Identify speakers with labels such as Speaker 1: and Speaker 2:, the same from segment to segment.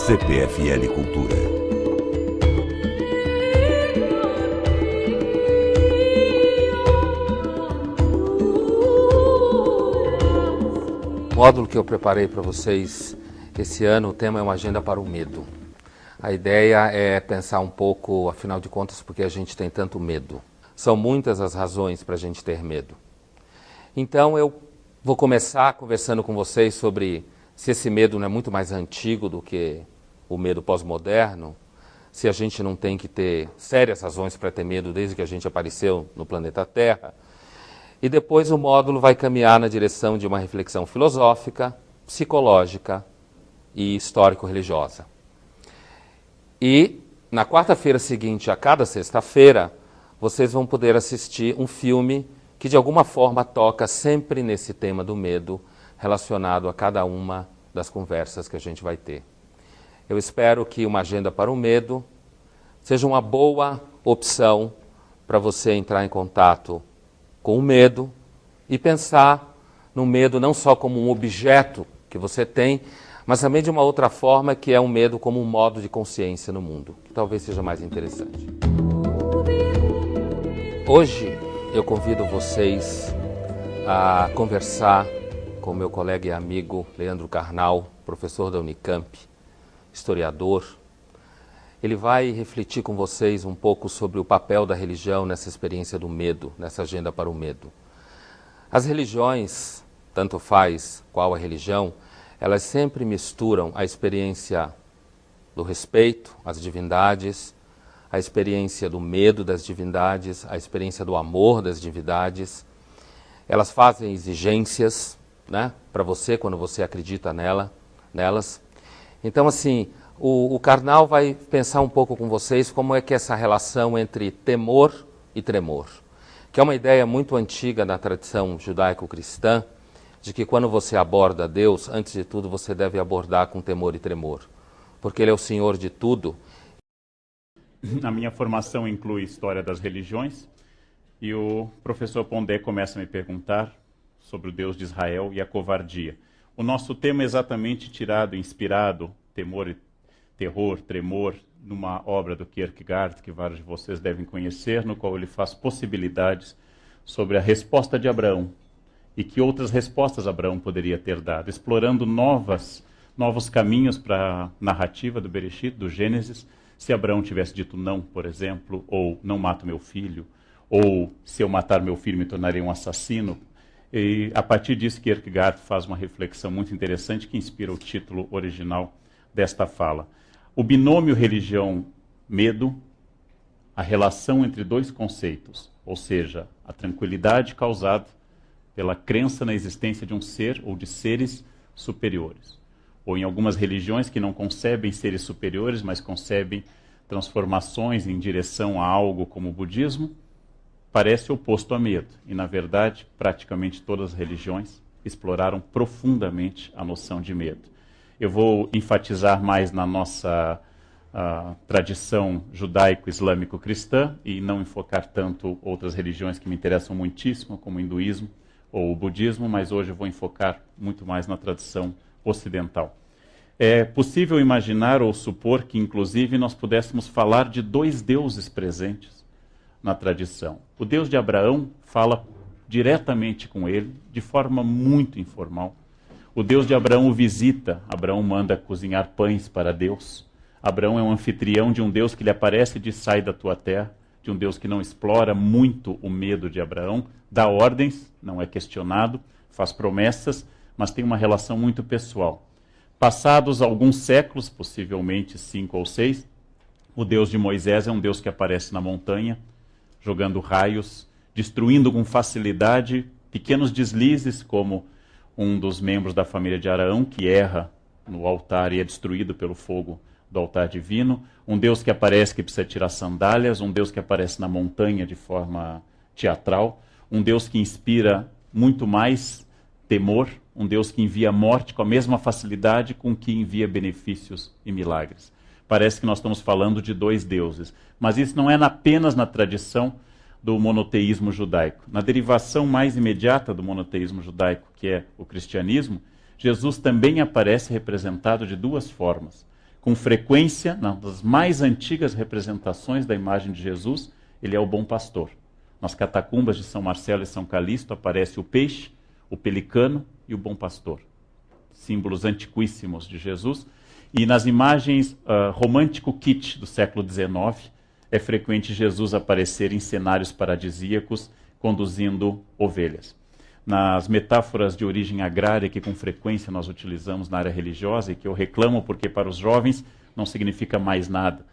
Speaker 1: CPFL Cultura.
Speaker 2: O módulo que eu preparei para vocês esse ano, o tema é uma agenda para o medo. A ideia é pensar um pouco, afinal de contas, por que a gente tem tanto medo. São muitas as razões para a gente ter medo. Então eu vou começar conversando com vocês sobre se esse medo não é muito mais antigo do que o medo pós-moderno, se a gente não tem que ter sérias razões para ter medo desde que a gente apareceu no planeta Terra. E depois o módulo vai caminhar na direção de uma reflexão filosófica, psicológica e histórico-religiosa. E na quarta-feira seguinte a cada sexta-feira, vocês vão poder assistir um filme que de alguma forma toca sempre nesse tema do medo, relacionado a cada uma das conversas que a gente vai ter. Eu espero que uma agenda para o medo seja uma boa opção para você entrar em contato com o medo e pensar no medo não só como um objeto que você tem, mas também de uma outra forma, que é um medo como um modo de consciência no mundo, que talvez seja mais interessante. Hoje eu convido vocês a conversar com meu colega e amigo Leandro Carnal, professor da Unicamp, historiador. Ele vai refletir com vocês um pouco sobre o papel da religião nessa experiência do medo, nessa agenda para o medo. As religiões, tanto faz qual a religião, elas sempre misturam a experiência do respeito às divindades, a experiência do medo das divindades, a experiência do amor das divindades. Elas fazem exigências, né, para você quando você acredita nelas. Então, assim, o Carnal vai pensar um pouco com vocês como é que é essa relação entre temor e tremor, que é uma ideia muito antiga na tradição judaico-cristã, de que quando você aborda Deus, antes de tudo você deve abordar com temor e tremor, porque Ele é o Senhor de tudo.
Speaker 3: A minha formação inclui história das religiões, e o professor Pondé começa a me perguntar sobre o Deus de Israel e a covardia. O nosso tema é exatamente inspirado, terror, tremor, numa obra do Kierkegaard, que vários de vocês devem conhecer, no qual ele faz possibilidades sobre a resposta de Abraão, e que outras respostas Abraão poderia ter dado, explorando novos caminhos para a narrativa do Bereshit, do Gênesis. Se Abraão tivesse dito não, por exemplo, ou não mato meu filho, ou se eu matar meu filho me tornarei um assassino. E a partir disso Kierkegaard faz uma reflexão muito interessante que inspira o título original desta fala. O binômio religião-medo, a relação entre dois conceitos, ou seja, a tranquilidade causada pela crença na existência de um ser ou de seres superiores. Ou em algumas religiões que não concebem seres superiores, mas concebem transformações em direção a algo como o budismo, parece oposto a medo. E, na verdade, praticamente todas as religiões exploraram profundamente a noção de medo. Eu vou enfatizar mais na nossa tradição judaico-islâmico-cristã e não enfocar tanto outras religiões que me interessam muitíssimo, como o hinduísmo ou o budismo, mas hoje eu vou enfocar muito mais na tradição ocidental. É possível imaginar ou supor que, inclusive, nós pudéssemos falar de dois deuses presentes na tradição. O Deus de Abraão fala diretamente com ele, de forma muito informal. O Deus de Abraão o visita, Abraão manda cozinhar pães para Deus. Abraão é um anfitrião de um Deus que lhe aparece e diz: sai da tua terra, de um Deus que não explora muito o medo de Abraão, dá ordens, não é questionado, faz promessas, mas tem uma relação muito pessoal. Passados alguns séculos, possivelmente 5 ou 6, o Deus de Moisés é um Deus que aparece na montanha, jogando raios, destruindo com facilidade pequenos deslizes, como um dos membros da família de Arão, que erra no altar e é destruído pelo fogo do altar divino. Um Deus que aparece que precisa tirar sandálias, um Deus que aparece na montanha de forma teatral, um Deus que inspira muito mais temor, um Deus que envia morte com a mesma facilidade com que envia benefícios e milagres. Parece que nós estamos falando de dois deuses, mas isso não é apenas na tradição do monoteísmo judaico. Na derivação mais imediata do monoteísmo judaico, que é o cristianismo, Jesus também aparece representado de duas formas, Com frequência, nas mais antigas representações da imagem de Jesus, ele é o bom pastor. Nas catacumbas de São Marcelo e São Calixto aparece o peixe, o pelicano e o bom pastor. Símbolos antiquíssimos de Jesus. E nas imagens romântico kitsch do século XIX, é frequente Jesus aparecer em cenários paradisíacos conduzindo ovelhas. Nas metáforas de origem agrária que com frequência nós utilizamos na área religiosa e que eu reclamo porque para os jovens não significa mais nada.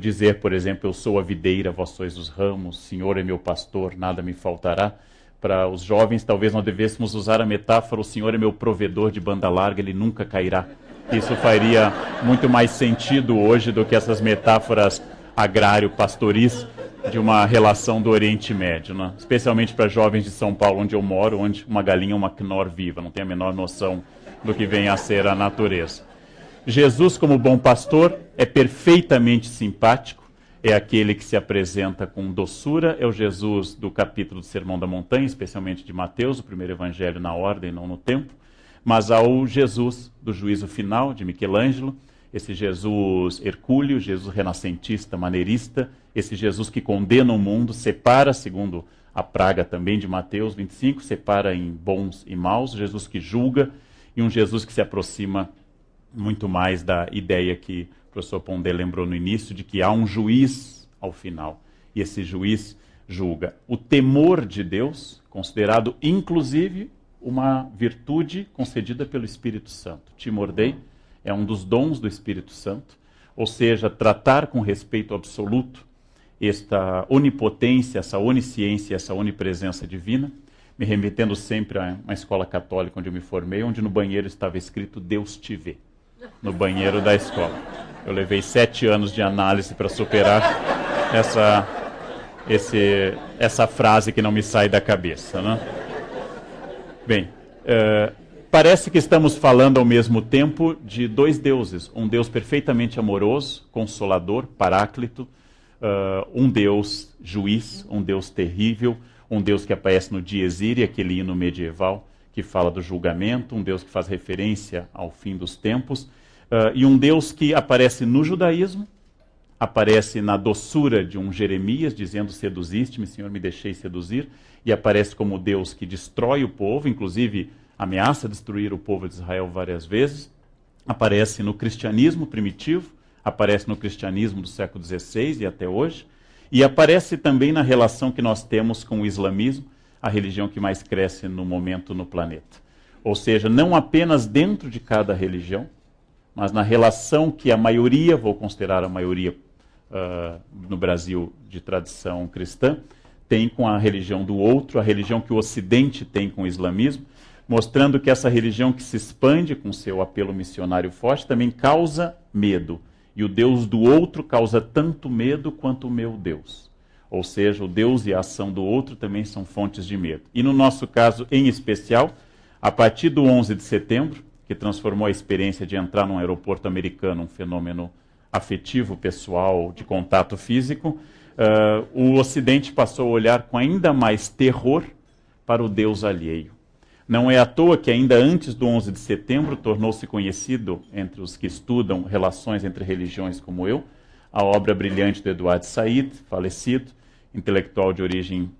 Speaker 3: Dizer, por exemplo, eu sou a videira, vós sois os ramos, Senhor é meu pastor, nada me faltará. Para os jovens, talvez nós devêssemos usar a metáfora, o Senhor é meu provedor de banda larga, ele nunca cairá. Isso faria muito mais sentido hoje do que essas metáforas agrário-pastoris de uma relação do Oriente Médio, né? Especialmente para jovens de São Paulo, onde eu moro, onde uma galinha é uma Knorr viva, não tem a menor noção do que vem a ser a natureza. Jesus, como bom pastor, é perfeitamente simpático, é aquele que se apresenta com doçura, é o Jesus do capítulo do Sermão da Montanha, especialmente de Mateus, o primeiro evangelho na ordem, não no tempo, mas ao Jesus do juízo final, de Michelangelo, esse Jesus hercúleo, Jesus renascentista, maneirista, esse Jesus que condena o mundo, separa, segundo a praga também de Mateus 25, separa em bons e maus, Jesus que julga, e um Jesus que se aproxima muito mais da ideia que o professor Pondé lembrou no início, de que há um juiz ao final, e esse juiz julga. O temor de Deus, considerado inclusive uma virtude concedida pelo Espírito Santo. Timor Dei é um dos dons do Espírito Santo, ou seja, tratar com respeito absoluto esta onipotência, essa onisciência, essa onipresença divina, me remetendo sempre a uma escola católica onde eu me formei, onde no banheiro estava escrito Deus te vê, no banheiro da escola. Eu levei 7 anos de análise para superar essa frase que não me sai da cabeça, né? Bem, parece que estamos falando ao mesmo tempo de 2 deuses. Um Deus perfeitamente amoroso, consolador, paráclito, um Deus juiz, um Deus terrível, um Deus que aparece no Dies Irae, aquele hino medieval que fala do julgamento, um Deus que faz referência ao fim dos tempos, e um Deus que aparece no judaísmo, aparece na doçura de um Jeremias, dizendo, seduziste-me, Senhor, me deixei seduzir, e aparece como Deus que destrói o povo, inclusive ameaça destruir o povo de Israel várias vezes, aparece no cristianismo primitivo, aparece no cristianismo do século XVI e até hoje, e aparece também na relação que nós temos com o islamismo, a religião que mais cresce no momento no planeta. Ou seja, não apenas dentro de cada religião, mas na relação que a maioria, vou considerar a maioria no Brasil de tradição cristã, tem com a religião do outro, a religião que o Ocidente tem com o islamismo, mostrando que essa religião que se expande com seu apelo missionário forte também causa medo. E o Deus do outro causa tanto medo quanto o meu Deus. Ou seja, o Deus e a ação do outro também são fontes de medo. E no nosso caso, em especial, a partir do 11 de setembro, que transformou a experiência de entrar num aeroporto americano, um fenômeno afetivo, pessoal, de contato físico, o Ocidente passou a olhar com ainda mais terror para o Deus alheio. Não é à toa que ainda antes do 11 de setembro tornou-se conhecido entre os que estudam relações entre religiões como eu, a obra brilhante do Eduardo Said, falecido, intelectual de origem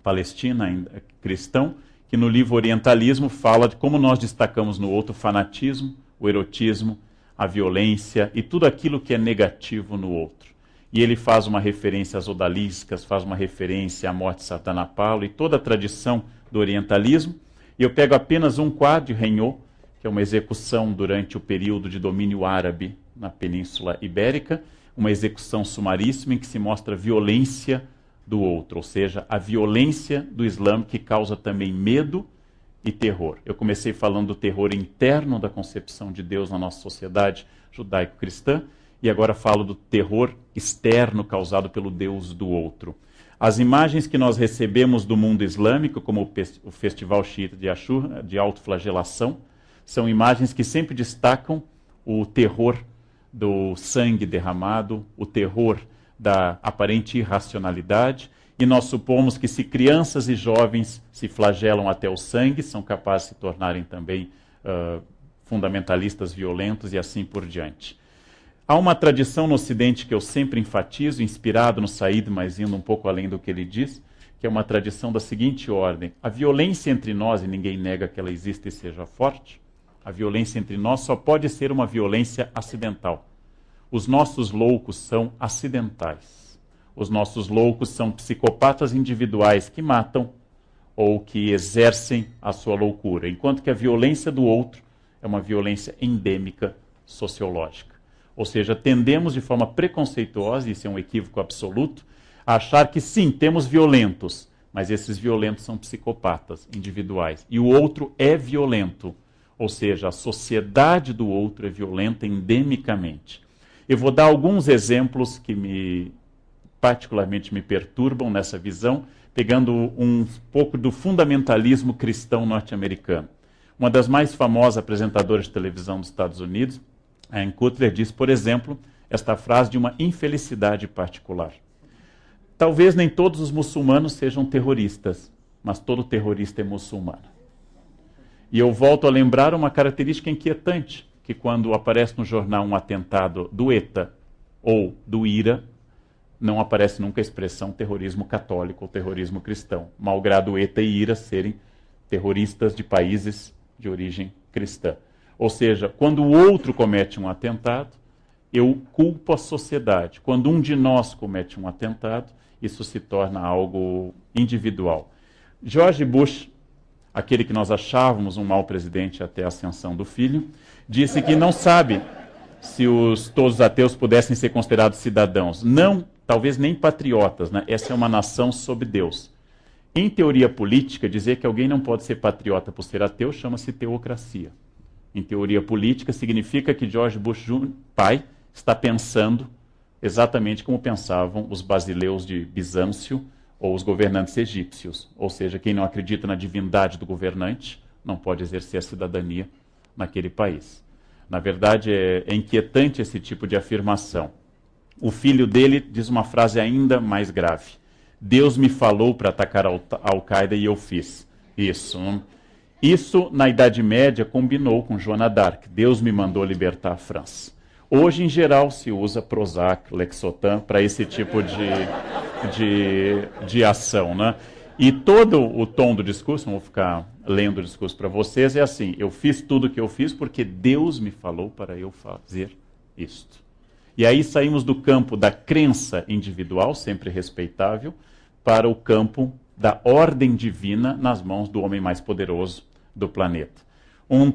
Speaker 3: palestina, ainda cristão, que no livro Orientalismo fala de como nós destacamos no outro o fanatismo, o erotismo, a violência e tudo aquilo que é negativo no outro. E ele faz uma referência às odaliscas, faz uma referência à morte de Sardanapalo e toda a tradição do orientalismo. E eu pego apenas um quadro de Regnault, que é uma execução durante o período de domínio árabe na Península Ibérica, uma execução sumaríssima em que se mostra a violência do outro, ou seja, a violência do Islã que causa também medo e terror. Eu comecei falando do terror interno da concepção de Deus na nossa sociedade judaico-cristã, e agora falo do terror externo causado pelo Deus do outro. As imagens que nós recebemos do mundo islâmico, como o Festival Xiita de Ashura, de autoflagelação, são imagens que sempre destacam o terror do sangue derramado, o terror da aparente irracionalidade, e nós supomos que se crianças e jovens se flagelam até o sangue, são capazes de se tornarem também fundamentalistas violentos e assim por diante. Há uma tradição no Ocidente que eu sempre enfatizo, inspirado no Said, mas indo um pouco além do que ele diz, que é uma tradição da seguinte ordem: a violência entre nós, e ninguém nega que ela existe e seja forte, a violência entre nós só pode ser uma violência acidental. Os nossos loucos são acidentais. Os nossos loucos são psicopatas individuais que matam ou que exercem a sua loucura, enquanto que a violência do outro é uma violência endêmica sociológica. Ou seja, tendemos de forma preconceituosa, e isso é um equívoco absoluto, a achar que sim, temos violentos, mas esses violentos são psicopatas individuais. E o outro é violento, ou seja, a sociedade do outro é violenta endemicamente. Eu vou dar alguns exemplos que particularmente me perturbam nessa visão, pegando um pouco do fundamentalismo cristão norte-americano. Uma das mais famosas apresentadoras de televisão dos Estados Unidos, Ann Coulter, diz, por exemplo, esta frase de uma infelicidade particular. Talvez nem todos os muçulmanos sejam terroristas, mas todo terrorista é muçulmano. E eu volto a lembrar uma característica inquietante, que quando aparece no jornal um atentado do ETA ou do IRA, não aparece nunca a expressão terrorismo católico ou terrorismo cristão, malgrado ETA e IRA serem terroristas de países de origem cristã. Ou seja, quando o outro comete um atentado, eu culpo a sociedade. Quando um de nós comete um atentado, isso se torna algo individual. George Bush, aquele que nós achávamos um mau presidente até a ascensão do filho, disse que não sabe se todos os ateus pudessem ser considerados cidadãos. Não, talvez nem patriotas, né? Essa é uma nação sob Deus. Em teoria política, dizer que alguém não pode ser patriota por ser ateu chama-se teocracia. Em teoria política, significa que George Bush pai está pensando exatamente como pensavam os basileus de Bizâncio ou os governantes egípcios. Ou seja, quem não acredita na divindade do governante não pode exercer a cidadania naquele país. Na verdade, é inquietante esse tipo de afirmação. O filho dele diz uma frase ainda mais grave. Deus me falou para atacar a Al-Qaeda e eu fiz isso. Isso, na Idade Média, combinou com Joana d'Arc. Deus me mandou libertar a França. Hoje, em geral, se usa Prozac, Lexotan para esse tipo de ação, né? E todo o tom do discurso, não vou ficar lendo o discurso para vocês, é assim: eu fiz tudo o que eu fiz porque Deus me falou para eu fazer isto. E aí saímos do campo da crença individual, sempre respeitável, para o campo da ordem divina nas mãos do homem mais poderoso do planeta.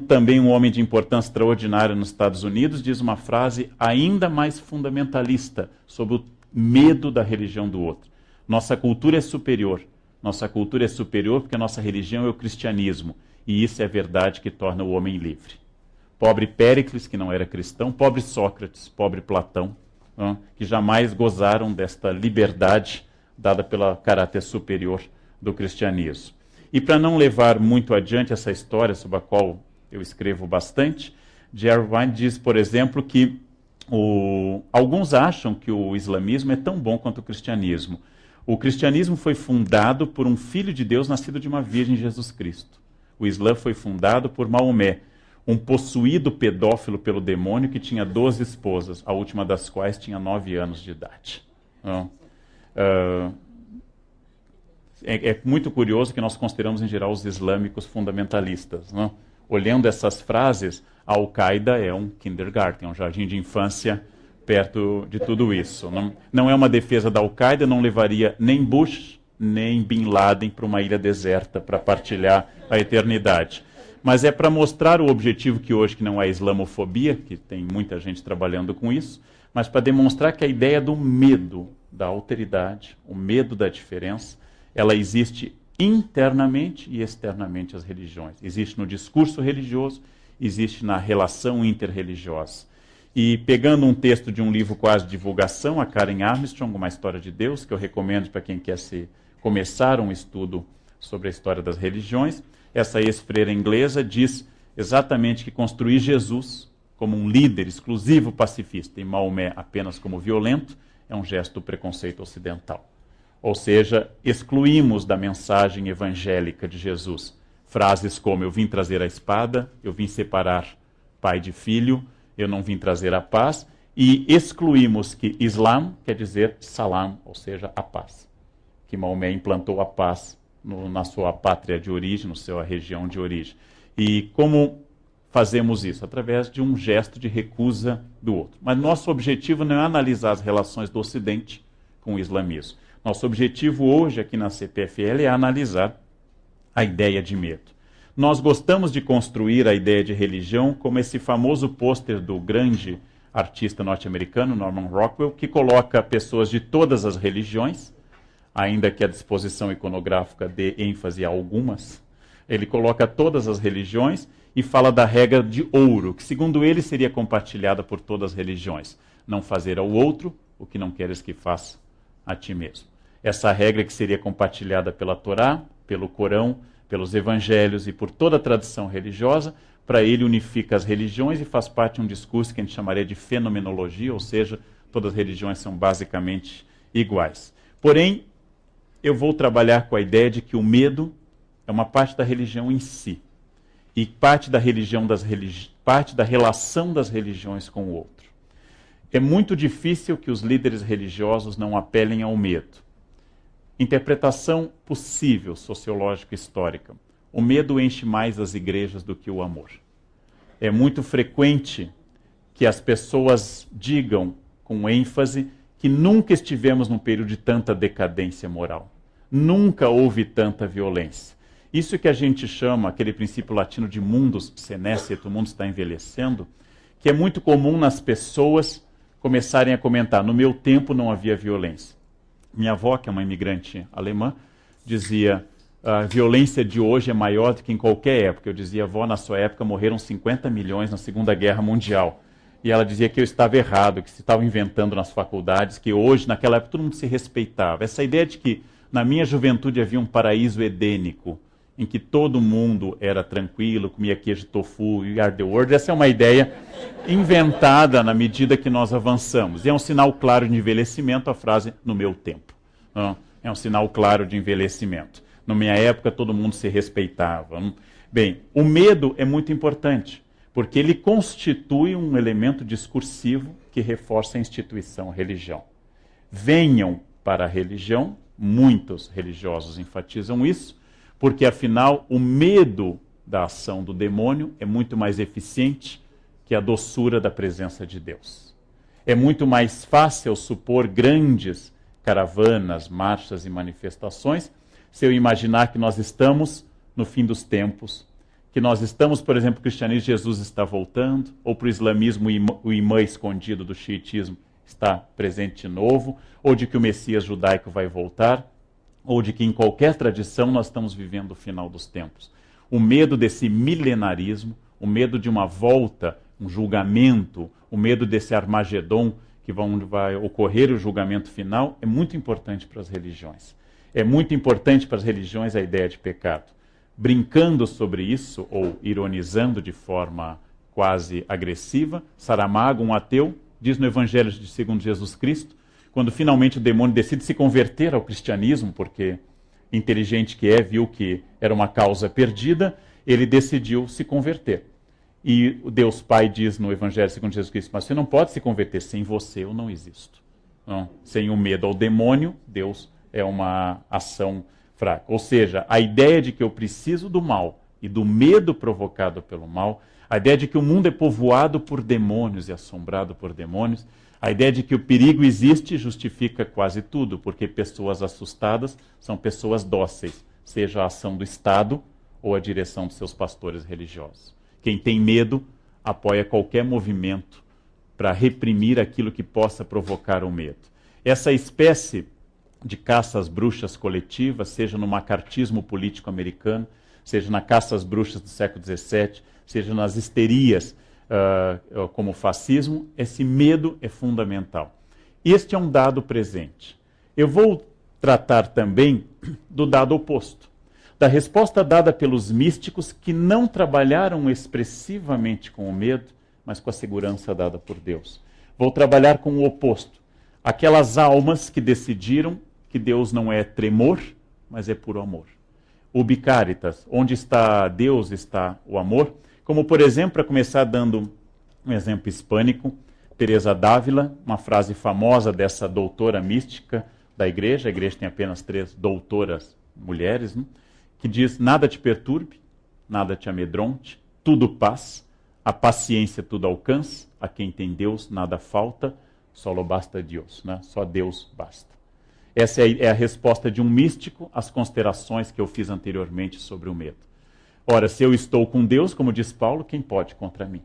Speaker 3: Também um homem de importância extraordinária nos Estados Unidos diz uma frase ainda mais fundamentalista sobre o medo da religião do outro. Nossa cultura é superior. Nossa cultura é superior porque a nossa religião é o cristianismo. E isso é verdade que torna o homem livre. Pobre Péricles, que não era cristão, pobre Sócrates, pobre Platão, que jamais gozaram desta liberdade dada pelo caráter superior do cristianismo. E para não levar muito adiante essa história, sobre a qual eu escrevo bastante, Jerry Wine diz, por exemplo, que alguns acham que o islamismo é tão bom quanto o cristianismo. O cristianismo foi fundado por um filho de Deus nascido de uma virgem, Jesus Cristo. O Islã foi fundado por Maomé, um possuído pedófilo pelo demônio que tinha 12 esposas, a última das quais tinha 9 anos de idade. É muito curioso que nós consideramos, em geral, os islâmicos fundamentalistas. Não? Olhando essas frases, a Al-Qaeda é um kindergarten, um jardim de infância perto de tudo isso. Não é uma defesa da Al-Qaeda, não levaria nem Bush, nem Bin Laden para uma ilha deserta para partilhar a eternidade. Mas é para mostrar o objetivo que hoje que não é islamofobia, que tem muita gente trabalhando com isso, mas para demonstrar que a ideia do medo da alteridade, o medo da diferença, ela existe internamente e externamente às religiões. Existe no discurso religioso, existe na relação interreligiosa. E pegando um texto de um livro quase de divulgação, a Karen Armstrong, Uma História de Deus, que eu recomendo para quem quer começar um estudo sobre a história das religiões, essa ex-freira inglesa diz exatamente que construir Jesus como um líder exclusivo pacifista e Maomé apenas como violento é um gesto do preconceito ocidental. Ou seja, excluímos da mensagem evangélica de Jesus frases como: eu vim trazer a espada, eu vim separar pai de filho, eu não vim trazer a paz, e excluímos que Islã quer dizer salam, ou seja, a paz. Que Maomé implantou a paz na sua pátria de origem, na sua região de origem. E como fazemos isso? Através de um gesto de recusa do outro. Mas nosso objetivo não é analisar as relações do Ocidente com o islamismo. Nosso objetivo hoje aqui na CPFL é analisar a ideia de medo. Nós gostamos de construir a ideia de religião como esse famoso pôster do grande artista norte-americano, Norman Rockwell, que coloca pessoas de todas as religiões, ainda que a disposição iconográfica dê ênfase a algumas. Ele coloca todas as religiões e fala da regra de ouro, que segundo ele seria compartilhada por todas as religiões. Não fazer ao outro o que não queres que faça a ti mesmo. Essa regra que seria compartilhada pela Torá, pelo Corão, pelos evangelhos e por toda a tradição religiosa, para ele unifica as religiões e faz parte de um discurso que a gente chamaria de fenomenologia, ou seja, todas as religiões são basicamente iguais. Porém, eu vou trabalhar com a ideia de que o medo é uma parte da religião em si e parte da relação das religiões com o outro. É muito difícil que os líderes religiosos não apelem ao medo. Interpretação possível, sociológica histórica. O medo enche mais as igrejas do que o amor. É muito frequente que as pessoas digam com ênfase que nunca estivemos num período de tanta decadência moral. Nunca houve tanta violência. Isso que a gente chama, aquele princípio latino de mundus senescet, o mundo está envelhecendo, que é muito comum nas pessoas começarem a comentar, no meu tempo não havia violência. Minha avó, que é uma imigrante alemã, dizia, a violência de hoje é maior do que em qualquer época. Eu dizia, avó, na sua época morreram 50 milhões na Segunda Guerra Mundial. E ela dizia que eu estava errado, que se estava inventando nas faculdades, que hoje, naquela época, todo mundo se respeitava. Essa ideia de que na minha juventude havia um paraíso edênico, em que todo mundo era tranquilo, comia queijo tofu e are the world, essa é uma ideia inventada na medida que nós avançamos. E é um sinal claro de envelhecimento a frase, no meu tempo. É um sinal claro de envelhecimento. Na minha época, todo mundo se respeitava. Bem, o medo é muito importante, porque ele constitui um elemento discursivo que reforça a instituição, a religião. Venham para a religião, muitos religiosos enfatizam isso, porque afinal o medo da ação do demônio é muito mais eficiente que a doçura da presença de Deus. É muito mais fácil supor grandes caravanas, marchas e manifestações se eu imaginar que nós estamos no fim dos tempos, que nós estamos, por exemplo, o cristianismo, Jesus está voltando, ou para o islamismo o imã escondido do xiitismo está presente de novo, ou de que o Messias judaico vai voltar, ou de que em qualquer tradição nós estamos vivendo o final dos tempos. O medo desse milenarismo, o medo de uma volta, um julgamento, o medo desse Armagedon, que vai ocorrer o julgamento final, é muito importante para as religiões. É muito importante para as religiões a ideia de pecado. Brincando sobre isso, ou ironizando de forma quase agressiva, Saramago, um ateu, diz no Evangelho segundo Jesus Cristo, quando finalmente o demônio decide se converter ao cristianismo, porque inteligente que é, viu que era uma causa perdida, ele decidiu se converter. E o Deus Pai diz no Evangelho segundo Jesus Cristo, mas você não pode se converter, sem você eu não existo. Não. Sem o medo ao demônio, Deus é uma ação fraca. Ou seja, a ideia de que eu preciso do mal e do medo provocado pelo mal, a ideia de que o mundo é povoado por demônios e assombrado por demônios, a ideia de que o perigo existe justifica quase tudo, porque pessoas assustadas são pessoas dóceis, seja a ação do Estado ou a direção dos seus pastores religiosos. Quem tem medo apoia qualquer movimento para reprimir aquilo que possa provocar o medo. Essa espécie de caça às bruxas coletivas, seja no macartismo político americano, seja na caça às bruxas do século XVII, seja nas histerias como o fascismo, esse medo é fundamental. Este é um dado presente. Eu vou tratar também do dado oposto, da resposta dada pelos místicos que não trabalharam expressivamente com o medo, mas com a segurança dada por Deus. Vou trabalhar com o oposto. Aquelas almas que decidiram que Deus não é tremor, mas é puro amor. Ubi caritas, onde está Deus, está o amor. Como, por exemplo, para começar dando um exemplo hispânico, Teresa d'Ávila, uma frase famosa dessa doutora mística da igreja. A igreja tem apenas 3 doutoras mulheres, né? Que diz: nada te perturbe, nada te amedronte, tudo paz, a paciência tudo alcança, a quem tem Deus nada falta, solo basta Deus, né? Só Deus basta. Essa é a resposta de um místico às considerações que eu fiz anteriormente sobre o medo. Ora, se eu estou com Deus, como diz Paulo, quem pode contra mim?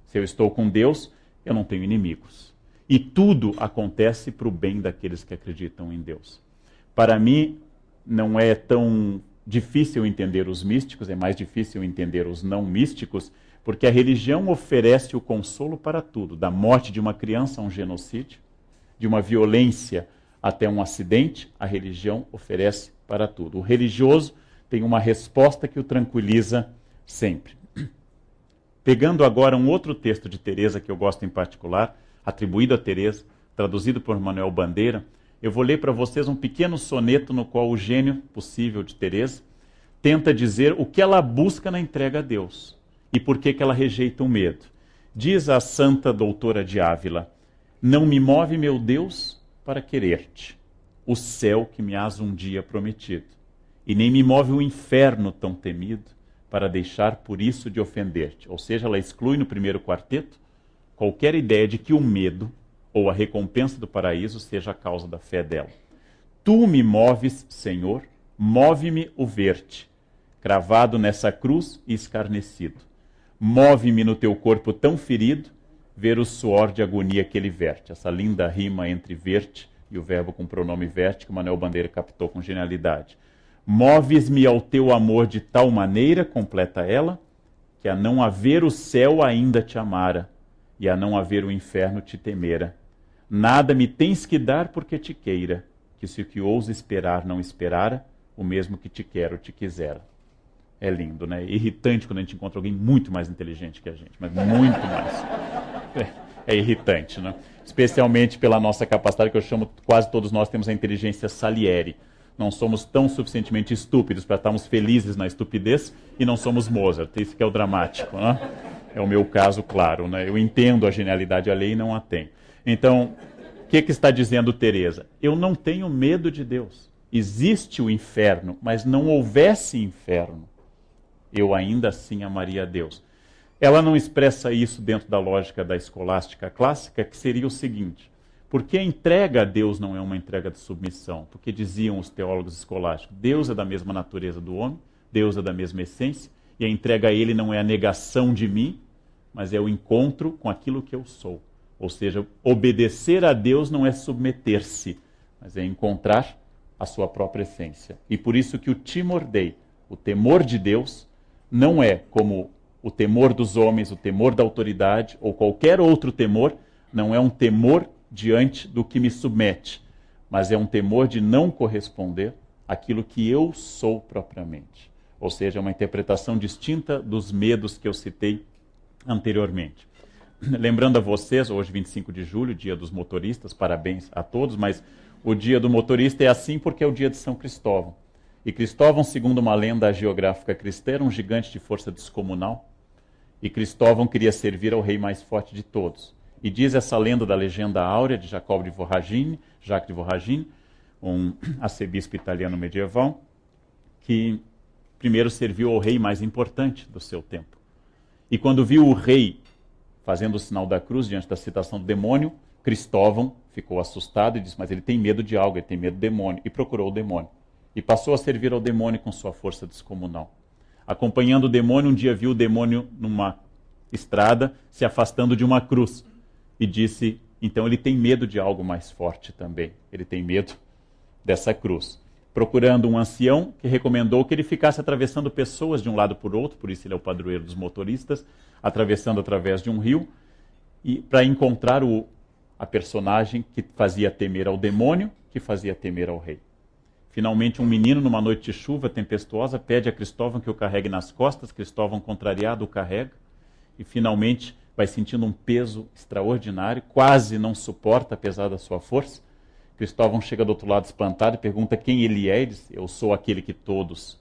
Speaker 3: Se eu estou com Deus, eu não tenho inimigos. E tudo acontece para o bem daqueles que acreditam em Deus. Para mim, não é tão difícil entender os místicos, é mais difícil entender os não místicos, porque a religião oferece o consolo para tudo, da morte de uma criança a um genocídio, de uma violência até um acidente, a religião oferece para tudo. O religioso tem uma resposta que o tranquiliza sempre. Pegando agora um outro texto de Teresa que eu gosto em particular, atribuído a Teresa, traduzido por Manuel Bandeira, eu vou ler para vocês um pequeno soneto no qual o gênio possível de Teresa tenta dizer o que ela busca na entrega a Deus e por que ela rejeita o medo. Diz a santa doutora de Ávila: não me move, meu Deus, para querer-te, o céu que me has um dia prometido, e nem me move o inferno tão temido, para deixar por isso de ofender-te. Ou seja, ela exclui no primeiro quarteto qualquer ideia de que o medo ou a recompensa do paraíso seja a causa da fé dela. Tu me moves, Senhor, move-me o ver-te, cravado nessa cruz e escarnecido. Move-me no teu corpo tão ferido, ver o suor de agonia que ele verte. Essa linda rima entre verte e o verbo com pronome verte que o Manuel Bandeira captou com genialidade. Moves-me ao teu amor de tal maneira, completa ela, que a não haver o céu ainda te amara, e a não haver o inferno te temera. Nada me tens que dar porque te queira, que se o que ouso esperar não esperara, o mesmo que te quero te quisera. É lindo, né? É irritante quando a gente encontra alguém muito mais inteligente que a gente, mas muito mais. É irritante, né? Especialmente pela nossa capacidade, que eu chamo, quase todos nós temos a inteligência Salieri. Não somos tão suficientemente estúpidos para estarmos felizes na estupidez e não somos Mozart. Isso que é o dramático, né? É o meu caso, claro, né? Eu entendo a genialidade alheia e não a tenho. Então, o que está dizendo Teresa? Eu não tenho medo de Deus. Existe o inferno, mas não houvesse inferno, eu ainda assim amaria a Deus. Ela não expressa isso dentro da lógica da escolástica clássica, que seria o seguinte: porque a entrega a Deus não é uma entrega de submissão? Porque diziam os teólogos escolásticos, Deus é da mesma natureza do homem, Deus é da mesma essência, e a entrega a Ele não é a negação de mim, mas é o encontro com aquilo que eu sou. Ou seja, obedecer a Deus não é submeter-se, mas é encontrar a sua própria essência. E por isso que o timor Dei, o temor de Deus, não é como o temor dos homens, o temor da autoridade ou qualquer outro temor, não é um temor diante do que me submete, mas é um temor de não corresponder àquilo que eu sou propriamente. Ou seja, é uma interpretação distinta dos medos que eu citei anteriormente. Lembrando a vocês, hoje 25 de julho, dia dos motoristas, parabéns a todos, mas o dia do motorista é assim porque é o dia de São Cristóvão. E Cristóvão, segundo uma lenda geográfica cristã, era um gigante de força descomunal. E Cristóvão queria servir ao rei mais forte de todos. E diz essa lenda da legenda áurea de Jacques de Voragine, um arcebispo italiano medieval, que primeiro serviu ao rei mais importante do seu tempo. E quando viu o rei fazendo o sinal da cruz diante da citação do demônio, Cristóvão ficou assustado e disse, mas ele tem medo de algo, ele tem medo do demônio. E procurou o demônio. E passou a servir ao demônio com sua força descomunal. Acompanhando o demônio, um dia viu o demônio numa estrada se afastando de uma cruz. E disse, então ele tem medo de algo mais forte também. Ele tem medo dessa cruz. Procurando um ancião que recomendou que ele ficasse atravessando pessoas de um lado por outro, por isso ele é o padroeiro dos motoristas, atravessando através de um rio, e para encontrar a personagem que fazia temer ao demônio, que fazia temer ao rei. Finalmente, um menino, numa noite de chuva tempestuosa, pede a Cristóvão que o carregue nas costas. Cristóvão, contrariado, o carrega. E, finalmente, vai sentindo um peso extraordinário, quase não suporta, apesar da sua força. Cristóvão chega do outro lado espantado e pergunta quem ele é. Ele diz, eu sou aquele que todos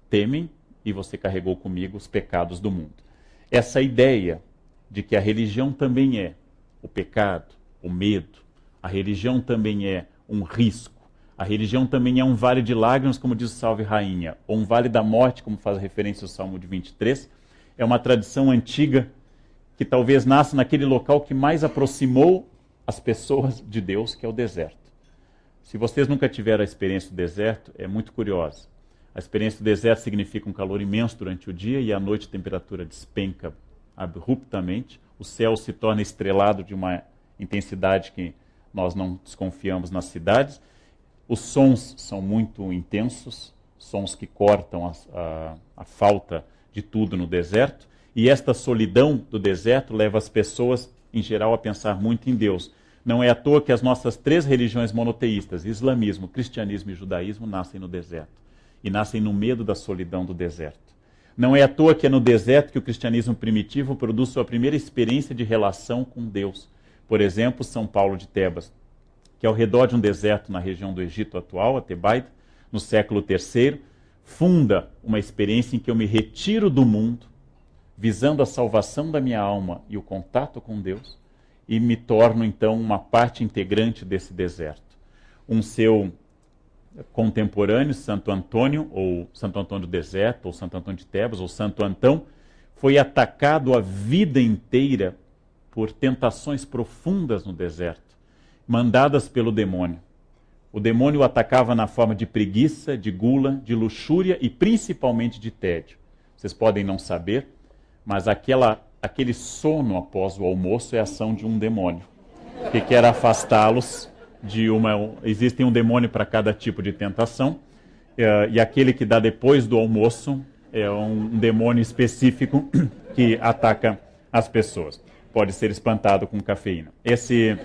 Speaker 3: temem e você carregou comigo os pecados do mundo. Essa ideia de que a religião também é o pecado, o medo. A religião também é um risco. A religião também é um vale de lágrimas, como diz o Salve Rainha, ou um vale da morte, como faz referência ao Salmo de 23. É uma tradição antiga que talvez nasce naquele local que mais aproximou as pessoas de Deus, que é o deserto. Se vocês nunca tiveram a experiência do deserto, é muito curiosa. A experiência do deserto significa um calor imenso durante o dia e à noite a temperatura despenca abruptamente. O céu se torna estrelado de uma intensidade que nós não desconfiamos nas cidades. Os sons são muito intensos, sons que cortam a falta de tudo no deserto. E esta solidão do deserto leva as pessoas, em geral, a pensar muito em Deus. Não é à toa que as nossas 3 religiões monoteístas, islamismo, cristianismo e judaísmo, nascem no deserto. E nascem no medo da solidão do deserto. Não é à toa que é no deserto que o cristianismo primitivo produz sua primeira experiência de relação com Deus. Por exemplo, São Paulo de Tebas, que ao redor de um deserto na região do Egito atual, a Tebaida, no século III, funda uma experiência em que eu me retiro do mundo, visando a salvação da minha alma e o contato com Deus, e me torno, então, uma parte integrante desse deserto. Um seu contemporâneo, Santo Antônio, ou Santo Antônio do Deserto, ou Santo Antônio de Tebas, ou Santo Antão, foi atacado a vida inteira por tentações profundas no deserto, mandadas pelo demônio. O demônio o atacava na forma de preguiça, de gula, de luxúria e principalmente de tédio. Vocês podem não saber, mas aquele sono após o almoço é a ação de um demônio, que quer afastá-los de uma... Existe um demônio para cada tipo de tentação, e aquele que dá depois do almoço é um demônio específico que ataca as pessoas. Pode ser espantado com cafeína. Esse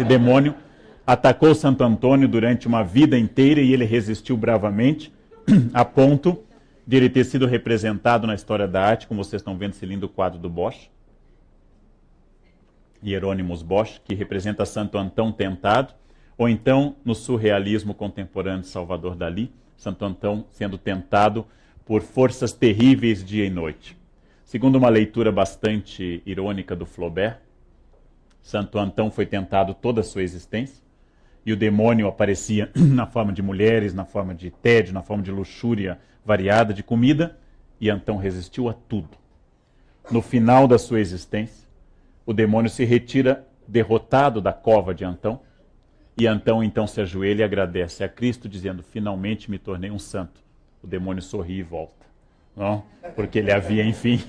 Speaker 3: demônio atacou Santo Antônio durante uma vida inteira e ele resistiu bravamente, a ponto de ele ter sido representado na história da arte, como vocês estão vendo esse lindo quadro do Bosch, Hieronymus Bosch, que representa Santo Antão tentado, ou então no surrealismo contemporâneo de Salvador Dalí, Santo Antão sendo tentado por forças terríveis dia e noite. Segundo uma leitura bastante irônica do Flaubert, Santo Antão foi tentado toda a sua existência, e o demônio aparecia na forma de mulheres, na forma de tédio, na forma de luxúria variada, de comida, e Antão resistiu a tudo. No final da sua existência, o demônio se retira derrotado da cova de Antão, e Antão então se ajoelha e agradece a Cristo, dizendo, finalmente me tornei um santo. O demônio sorri e volta, não? Porque ele havia, enfim,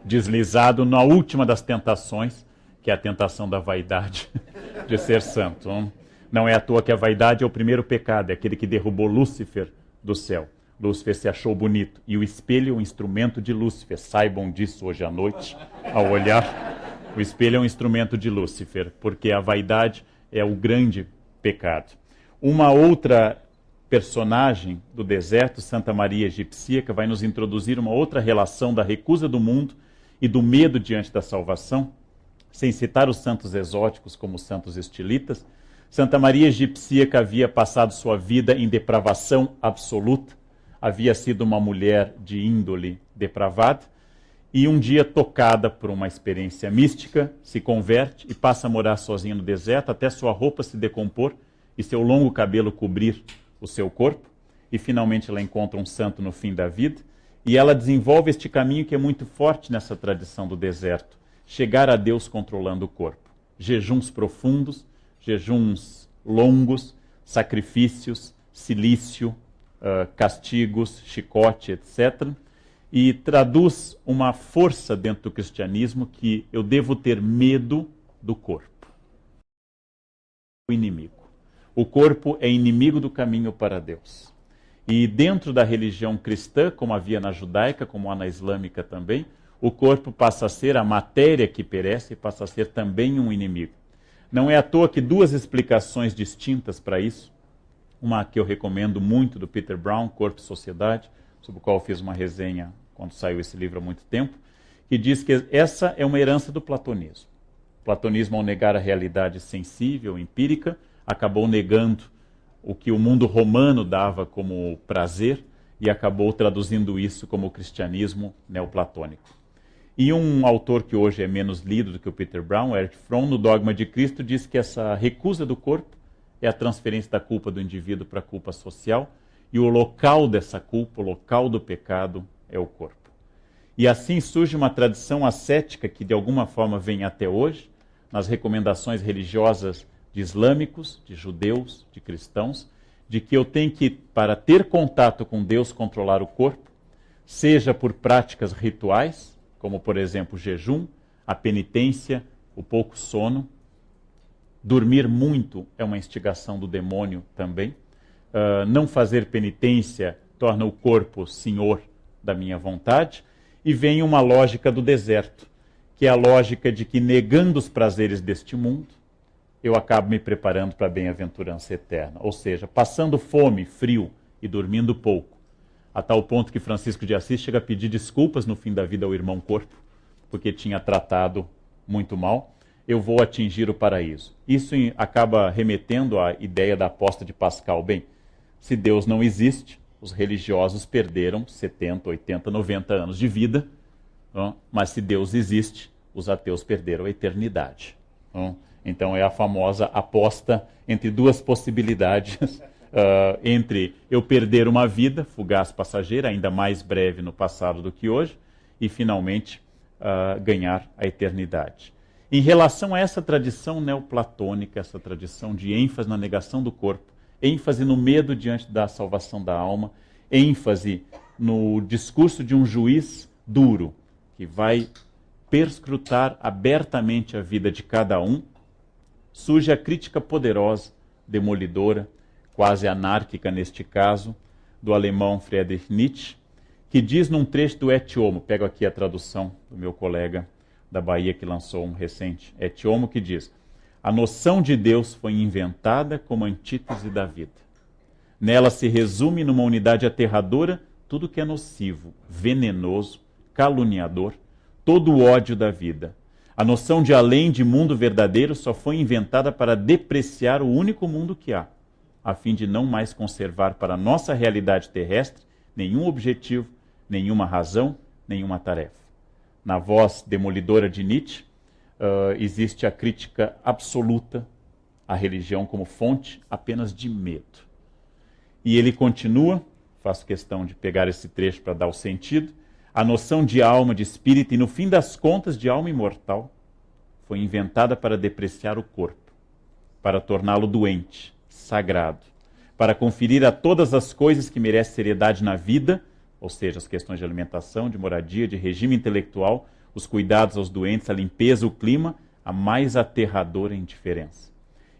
Speaker 3: deslizado na última das tentações, que é a tentação da vaidade de ser santo. Não é à toa que a vaidade é o primeiro pecado, é aquele que derrubou Lúcifer do céu. Lúcifer se achou bonito, e o espelho é um instrumento de Lúcifer. Saibam disso hoje à noite, ao olhar. O espelho é um instrumento de Lúcifer, porque a vaidade é o grande pecado. Uma outra personagem do deserto, Santa Maria Egipcíaca, vai nos introduzir uma outra relação da recusa do mundo e do medo diante da salvação, sem citar os santos exóticos como os santos estilitas. Santa Maria Egipcíaca havia passado sua vida em depravação absoluta, havia sido uma mulher de índole depravada, e um dia, tocada por uma experiência mística, se converte e passa a morar sozinha no deserto até sua roupa se decompor e seu longo cabelo cobrir o seu corpo, e finalmente ela encontra um santo no fim da vida, e ela desenvolve este caminho que é muito forte nessa tradição do deserto, chegar a Deus controlando o corpo. Jejuns profundos, jejuns longos, sacrifícios, cilício, castigos, chicote, etc., e traduz uma força dentro do cristianismo que eu devo ter medo do corpo. O inimigo. O corpo é inimigo do caminho para Deus. E dentro da religião cristã, como havia na judaica, como há na islâmica também, o corpo passa a ser a matéria que perece e passa a ser também um inimigo. Não é à toa que 2 explicações distintas para isso, uma que eu recomendo muito do Peter Brown, Corpo e Sociedade, sobre o qual eu fiz uma resenha quando saiu esse livro há muito tempo, que diz que essa é uma herança do platonismo. O platonismo, ao negar a realidade sensível, empírica, acabou negando o que o mundo romano dava como prazer e acabou traduzindo isso como o cristianismo neoplatônico. E um autor que hoje é menos lido do que o Peter Brown, Erich Fromm, no Dogma de Cristo, diz que essa recusa do corpo é a transferência da culpa do indivíduo para a culpa social, e o local dessa culpa, o local do pecado, é o corpo. E assim surge uma tradição ascética que de alguma forma vem até hoje, nas recomendações religiosas de islâmicos, de judeus, de cristãos, de que eu tenho que, para ter contato com Deus, controlar o corpo, seja por práticas rituais, como por exemplo o jejum, a penitência, o pouco sono. Dormir muito é uma instigação do demônio também. Não fazer penitência torna o corpo senhor da minha vontade. E vem uma lógica do deserto, que é a lógica de que, negando os prazeres deste mundo, eu acabo me preparando para a bem-aventurança eterna. Ou seja, passando fome, frio e dormindo pouco, a tal ponto que Francisco de Assis chega a pedir desculpas no fim da vida ao irmão corpo, porque tinha tratado muito mal, eu vou atingir o paraíso. Isso acaba remetendo à ideia da aposta de Pascal. Bem, se Deus não existe, os religiosos perderam 70, 80, 90 anos de vida, mas se Deus existe, os ateus perderam a eternidade. Então é a famosa aposta entre duas possibilidades, entre eu perder uma vida fugaz, passageira, ainda mais breve no passado do que hoje, e finalmente ganhar a eternidade. Em relação a essa tradição neoplatônica, essa tradição de ênfase na negação do corpo, ênfase no medo diante da salvação da alma, ênfase no discurso de um juiz duro, que vai perscrutar abertamente a vida de cada um, surge a crítica poderosa, demolidora, quase anárquica neste caso, do alemão Friedrich Nietzsche, que diz num trecho do Et Homo, pego aqui a tradução do meu colega da Bahia que lançou um recente Et Homo, que diz: a noção de Deus foi inventada como antítese da vida. Nela se resume numa unidade aterradora tudo que é nocivo, venenoso, caluniador, todo o ódio da vida. A noção de além de mundo verdadeiro só foi inventada para depreciar o único mundo que há, a fim de não mais conservar para a nossa realidade terrestre nenhum objetivo, nenhuma razão, nenhuma tarefa. Na voz demolidora de Nietzsche, existe a crítica absoluta à religião como fonte apenas de medo. E ele continua, faço questão de pegar esse trecho para dar o sentido, a noção de alma, de espírito e, no fim das contas, de alma imortal, foi inventada para depreciar o corpo, para torná-lo doente, sagrado, para conferir a todas as coisas que merecem seriedade na vida, ou seja, as questões de alimentação, de moradia, de regime intelectual, os cuidados aos doentes, a limpeza, o clima, a mais aterradora indiferença.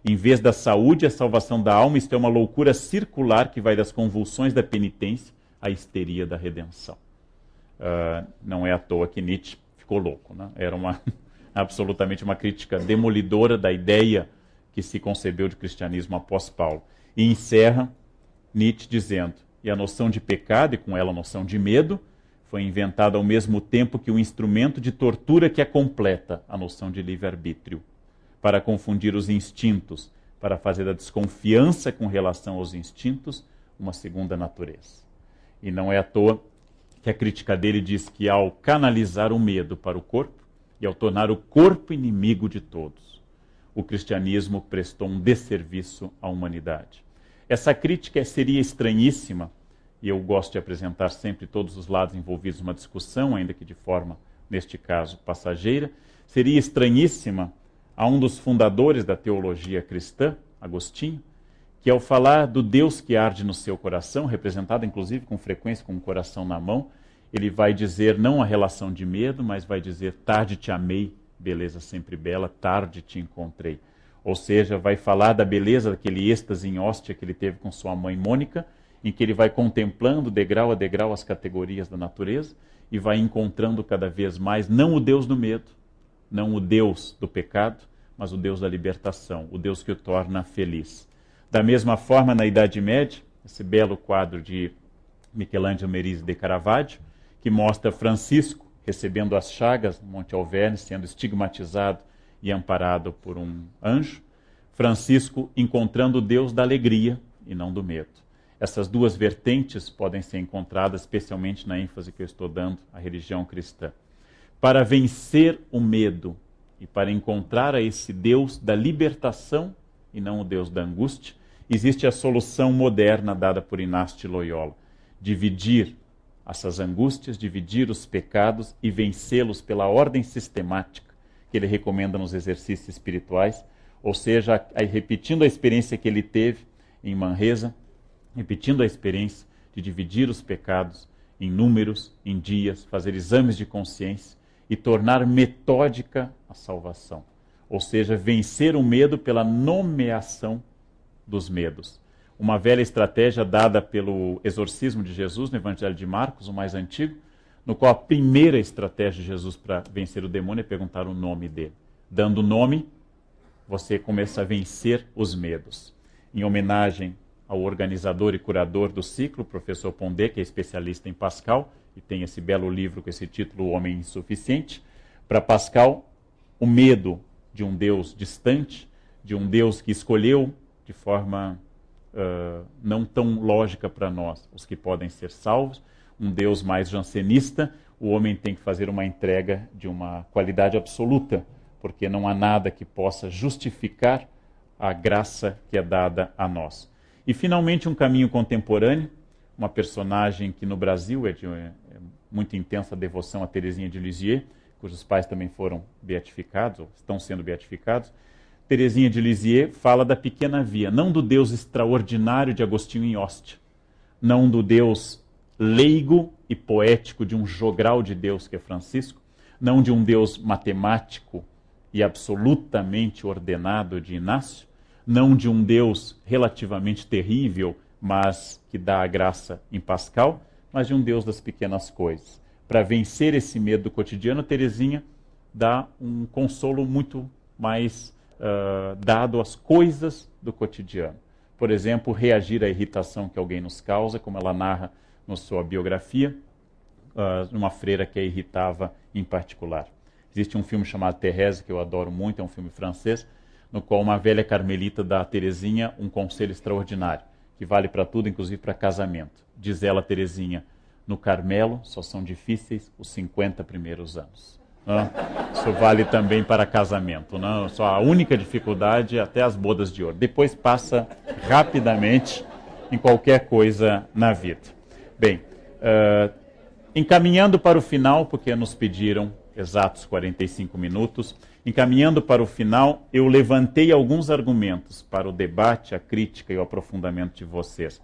Speaker 3: Em vez da saúde e a salvação da alma, isto é uma loucura circular que vai das convulsões da penitência à histeria da redenção. Não é à toa que Nietzsche ficou louco, né? Era absolutamente uma crítica demolidora da ideia que se concebeu de cristianismo após Paulo. E encerra Nietzsche dizendo: e a noção de pecado, e com ela a noção de medo, foi inventada ao mesmo tempo que o instrumento de tortura que a completa, a noção de livre-arbítrio, para confundir os instintos, para fazer da desconfiança com relação aos instintos uma segunda natureza. E não é à toa que a crítica dele diz que ao canalizar o medo para o corpo e ao tornar o corpo inimigo de todos, o cristianismo prestou um desserviço à humanidade. Essa crítica seria estranhíssima, e eu gosto de apresentar sempre todos os lados envolvidos numa discussão, ainda que de forma, neste caso, passageira, seria estranhíssima a um dos fundadores da teologia cristã, Agostinho, que ao falar do Deus que arde no seu coração, representado inclusive com frequência com o coração na mão, ele vai dizer não a relação de medo, mas vai dizer: tarde te amei, beleza sempre bela, tarde te encontrei. Ou seja, vai falar da beleza daquele êxtase em hóstia que ele teve com sua mãe Mônica, em que ele vai contemplando degrau a degrau as categorias da natureza e vai encontrando cada vez mais não o Deus do medo, não o Deus do pecado, mas o Deus da libertação, o Deus que o torna feliz. Da mesma forma, na Idade Média, esse belo quadro de Michelangelo Merisi de Caravaggio, que mostra Francisco recebendo as chagas no Monte Alverne, sendo estigmatizado e amparado por um anjo, Francisco encontrando o Deus da alegria e não do medo. Essas duas vertentes podem ser encontradas especialmente na ênfase que eu estou dando à religião cristã. para vencer o medo e para encontrar a esse Deus da libertação e não o Deus da angústia, existe a solução moderna dada por Inácio de Loyola: dividir essas angústias, dividir os pecados e vencê-los pela ordem sistemática que ele recomenda nos exercícios espirituais, ou seja, repetindo a experiência que ele teve em Manresa, repetindo a experiência de dividir os pecados em números, em dias, fazer exames de consciência e tornar metódica a salvação. Ou seja, vencer o medo pela nomeação dos medos. Uma velha estratégia dada pelo exorcismo de Jesus no Evangelho de Marcos, o mais antigo, no qual a primeira estratégia de Jesus para vencer o demônio é perguntar o nome dele. Dando o nome, você começa a vencer os medos. Em homenagem ao organizador e curador do ciclo, o professor Pondé, que é especialista em Pascal, e tem esse belo livro com esse título, O Homem Insuficiente. Para Pascal, o medo de um Deus distante, de um Deus que escolheu de forma não tão lógica para nós, os que podem ser salvos, um Deus mais jansenista, o homem tem que fazer uma entrega de uma qualidade absoluta, porque não há nada que possa justificar a graça que é dada a nós. E, finalmente, um caminho contemporâneo, uma personagem que no Brasil é de muito intensa devoção a Teresinha de Lisieux, cujos pais também foram beatificados, ou estão sendo beatificados. Teresinha de Lisieux fala da pequena via, não do Deus extraordinário de Agostinho em Ostia, não do Deus leigo e poético de um jogral de Deus que é Francisco, não de um Deus matemático e absolutamente ordenado de Inácio, não de um Deus relativamente terrível, mas que dá a graça em Pascal, mas de um Deus das pequenas coisas. Para vencer esse medo do cotidiano, Teresinha dá um consolo muito mais dado às coisas do cotidiano. Por exemplo, reagir à irritação que alguém nos causa, como ela narra na sua biografia, uma freira que a irritava em particular. Existe um filme chamado Thérèse, que eu adoro muito, é um filme francês, no qual uma velha carmelita dá a Teresinha um conselho extraordinário, que vale para tudo, inclusive para casamento. Diz ela, Teresinha: no Carmelo só são difíceis os 50 primeiros anos. Isso vale também para casamento. Não? Só a única dificuldade é até as bodas de ouro. Depois passa rapidamente em qualquer coisa na vida. Bem, encaminhando para o final, porque nos pediram exatos 45 minutos, encaminhando para o final, eu levantei alguns argumentos para o debate, a crítica e o aprofundamento de vocês.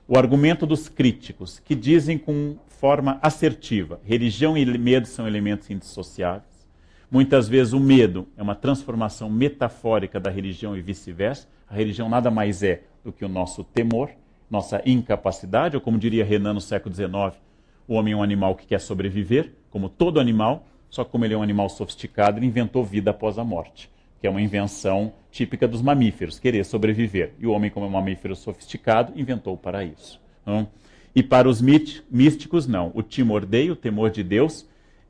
Speaker 3: O argumento dos críticos, que dizem com forma assertiva: religião e medo são elementos indissociáveis. Muitas vezes o medo é uma transformação metafórica da religião e vice-versa. A religião nada mais é do que o nosso temor, nossa incapacidade, ou como diria Renan no século XIX, o homem é um animal que quer sobreviver, como todo animal, só que como ele é um animal sofisticado, ele inventou vida após a morte, que é uma invenção típica dos mamíferos, querer sobreviver. E o homem, como é um mamífero sofisticado, inventou o paraíso. Não? E para os místicos, não. O timor Dei, o temor de Deus,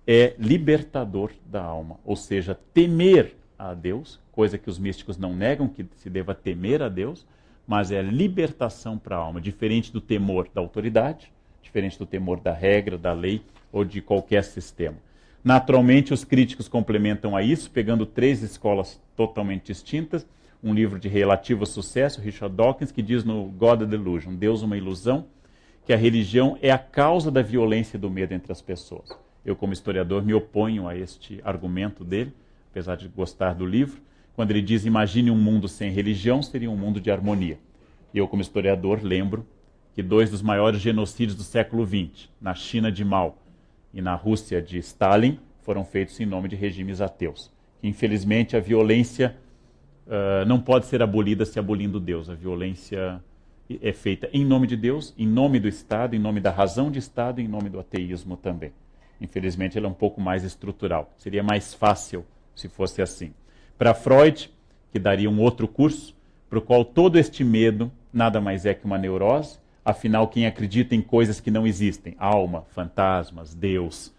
Speaker 3: é libertador da alma. Ou seja, temer a Deus, coisa que os místicos não negam, que se deva temer a Deus, mas é libertação para a alma, diferente do temor da autoridade, diferente do temor da regra, da lei ou de qualquer sistema. Naturalmente, os críticos complementam a isso, pegando 3 escolas totalmente distintas. Um livro de relativo sucesso, Richard Dawkins, que diz no God a Delusion, Deus uma ilusão, que a religião é a causa da violência e do medo entre as pessoas. Eu, como historiador, me oponho a este argumento dele, apesar de gostar do livro. Quando ele diz, imagine um mundo sem religião, seria um mundo de harmonia. E eu, como historiador, lembro que 2 dos maiores genocídios do século XX, na China de Mao e na Rússia de Stalin, foram feitos em nome de regimes ateus. Que, infelizmente, a violência não pode ser abolida se abolindo Deus. A violência é feita em nome de Deus, em nome do Estado, em nome da razão de Estado e em nome do ateísmo também. Infelizmente, ela é um pouco mais estrutural. Seria mais fácil se fosse assim. Para Freud, que daria um outro curso, para o qual todo este medo nada mais é que uma neurose. Afinal, quem acredita em coisas que não existem, alma, fantasmas, Deus,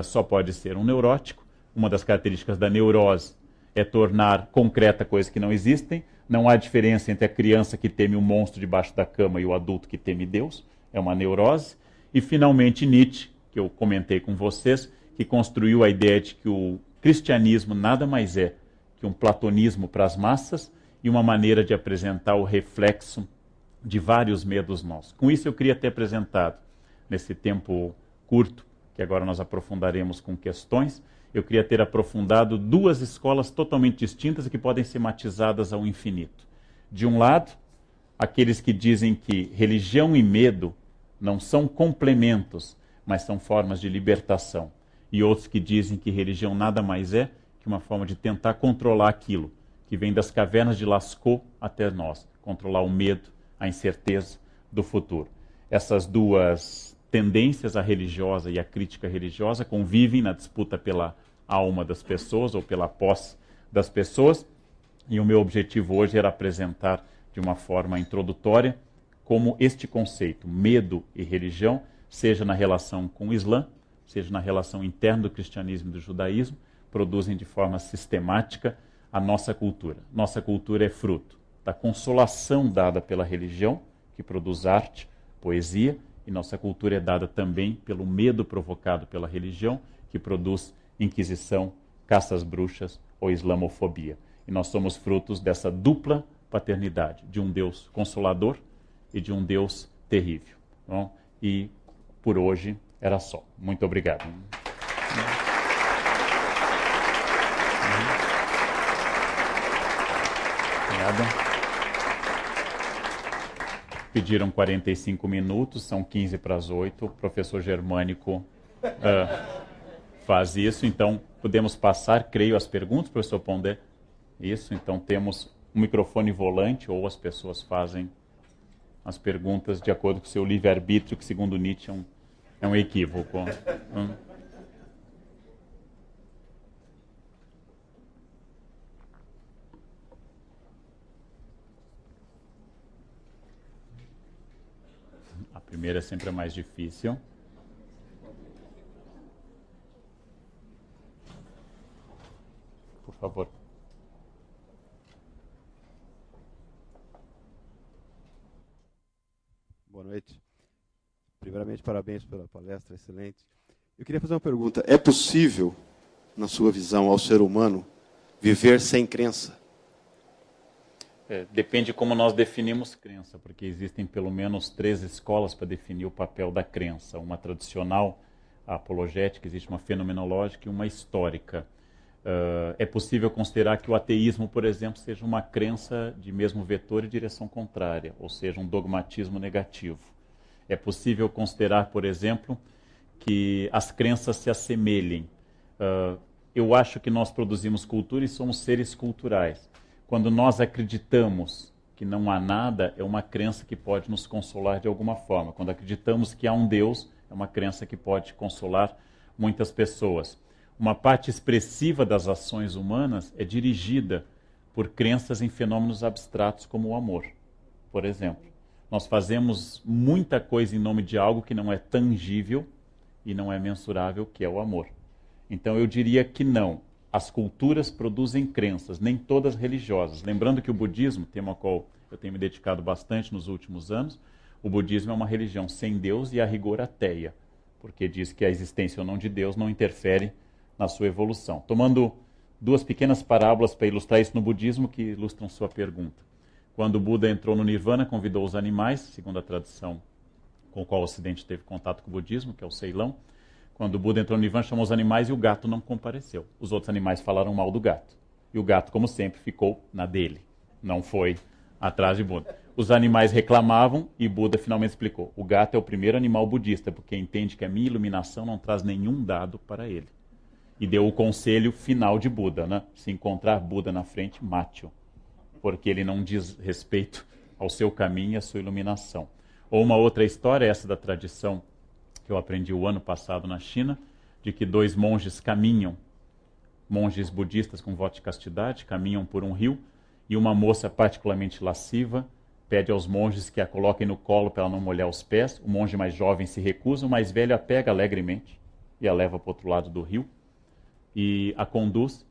Speaker 3: só pode ser um neurótico. Uma das características da neurose é tornar concreta coisas que não existem. Não há diferença entre a criança que teme o monstro debaixo da cama e o adulto que teme Deus. É uma neurose. E, finalmente, Nietzsche, que eu comentei com vocês, que construiu a ideia de que o cristianismo nada mais é que um platonismo para as massas e uma maneira de apresentar o reflexo de vários medos nossos. Com isso eu queria ter apresentado, nesse tempo curto, que agora nós aprofundaremos com questões, eu queria ter aprofundado duas escolas totalmente distintas e que podem ser matizadas ao infinito. De um lado, aqueles que dizem que religião e medo não são complementos, mas são formas de libertação. E outros que dizem que religião nada mais é que uma forma de tentar controlar aquilo que vem das cavernas de Lascaux até nós, controlar o medo, a incerteza do futuro. Essas duas tendências, a religiosa e a crítica religiosa, convivem na disputa pela alma das pessoas ou pela posse das pessoas, e o meu objetivo hoje era apresentar de uma forma introdutória como este conceito, medo e religião, seja na relação com o Islã, seja na relação interna do cristianismo e do judaísmo, produzem de forma sistemática a nossa cultura. Nossa cultura é fruto da consolação dada pela religião, que produz arte, poesia, e nossa cultura é dada também pelo medo provocado pela religião, que produz inquisição, caça às bruxas ou islamofobia. E nós somos frutos dessa dupla paternidade, de um Deus consolador e de um Deus terrível. Bom, e por hoje era só. Muito obrigado. Obrigado. Pediram 45 minutos, são 15 para as 8. O professor Germânico faz isso, então podemos passar, creio, as perguntas, professor Pondé. Isso, então temos um microfone volante, ou as pessoas fazem as perguntas de acordo com o seu livre-arbítrio, que segundo Nietzsche é um equívoco. A primeira é sempre a mais difícil. Por favor.
Speaker 1: Boa noite. Primeiramente, parabéns pela palestra, excelente. Eu queria fazer uma pergunta. É possível, na sua visão, ao ser humano, viver sem crença?
Speaker 3: Depende como nós definimos crença, porque existem pelo menos 3 escolas para definir o papel da crença. Uma tradicional, a apologética, existe uma fenomenológica e uma histórica. É possível considerar que o ateísmo, por exemplo, seja uma crença de mesmo vetor e direção contrária, ou seja, um dogmatismo negativo. É possível considerar, por exemplo, que as crenças se assemelhem. Eu acho que nós produzimos cultura e somos seres culturais. Quando nós acreditamos que não há nada, é uma crença que pode nos consolar de alguma forma. Quando acreditamos que há um Deus, é uma crença que pode consolar muitas pessoas. Uma parte expressiva das ações humanas é dirigida por crenças em fenômenos abstratos como o amor, por exemplo. Nós fazemos muita coisa em nome de algo que não é tangível e não é mensurável, que é o amor. Então eu diria que não. As culturas produzem crenças, nem todas religiosas. Lembrando que o budismo, tema ao qual eu tenho me dedicado bastante nos últimos anos, o budismo é uma religião sem Deus e a rigor ateia, porque diz que a existência ou não de Deus não interfere na sua evolução. Tomando 2 pequenas parábolas para ilustrar isso no budismo, que ilustram sua pergunta. Quando o Buda entrou no Nirvana, convidou os animais, segundo a tradição com a qual o Ocidente teve contato com o budismo, que é o Ceilão. Quando o Buda entrou no Nirvana, chamou os animais e o gato não compareceu. Os outros animais falaram mal do gato. E o gato, como sempre, ficou na dele. Não foi atrás de Buda. Os animais reclamavam e Buda finalmente explicou. O gato é o primeiro animal budista, porque entende que a minha iluminação não traz nenhum dado para ele. E deu o conselho final de Buda, né? Se encontrar Buda na frente, mate-o. Porque ele não diz respeito ao seu caminho e à sua iluminação. Ou uma outra história, essa da tradição que eu aprendi o ano passado na China, de que 2 monges caminham, monges budistas com voto de castidade, caminham por um rio, e uma moça particularmente lasciva pede aos monges que a coloquem no colo para ela não molhar os pés. O monge mais jovem se recusa, o mais velho a pega alegremente e a leva para o outro lado do rio, e a conduz,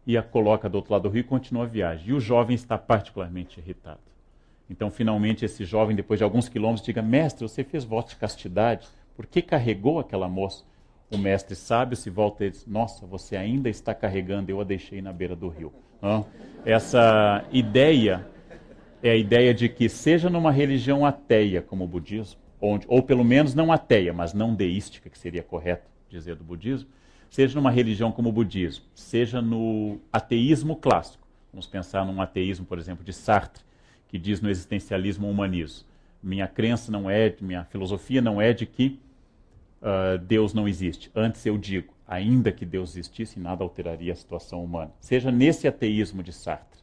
Speaker 3: e a coloca do outro lado do rio e continua a viagem. E o jovem está particularmente irritado. Então, finalmente, esse jovem, depois de alguns quilômetros, diga: mestre, você fez voto de castidade, por que carregou aquela moça? o mestre sábio se volta e diz: nossa, você ainda está carregando, eu a deixei na beira do rio. Essa ideia é a ideia de que, seja numa religião ateia como o budismo, ou pelo menos não ateia, mas não deística, que seria correto dizer do budismo, seja numa religião como o budismo, seja no ateísmo clássico. Vamos pensar num ateísmo, por exemplo, de Sartre, que diz no existencialismo humanismo: minha crença não é, minha filosofia não é de que Deus não existe. Antes eu digo, ainda que Deus existisse, nada alteraria a situação humana. Seja nesse ateísmo de Sartre,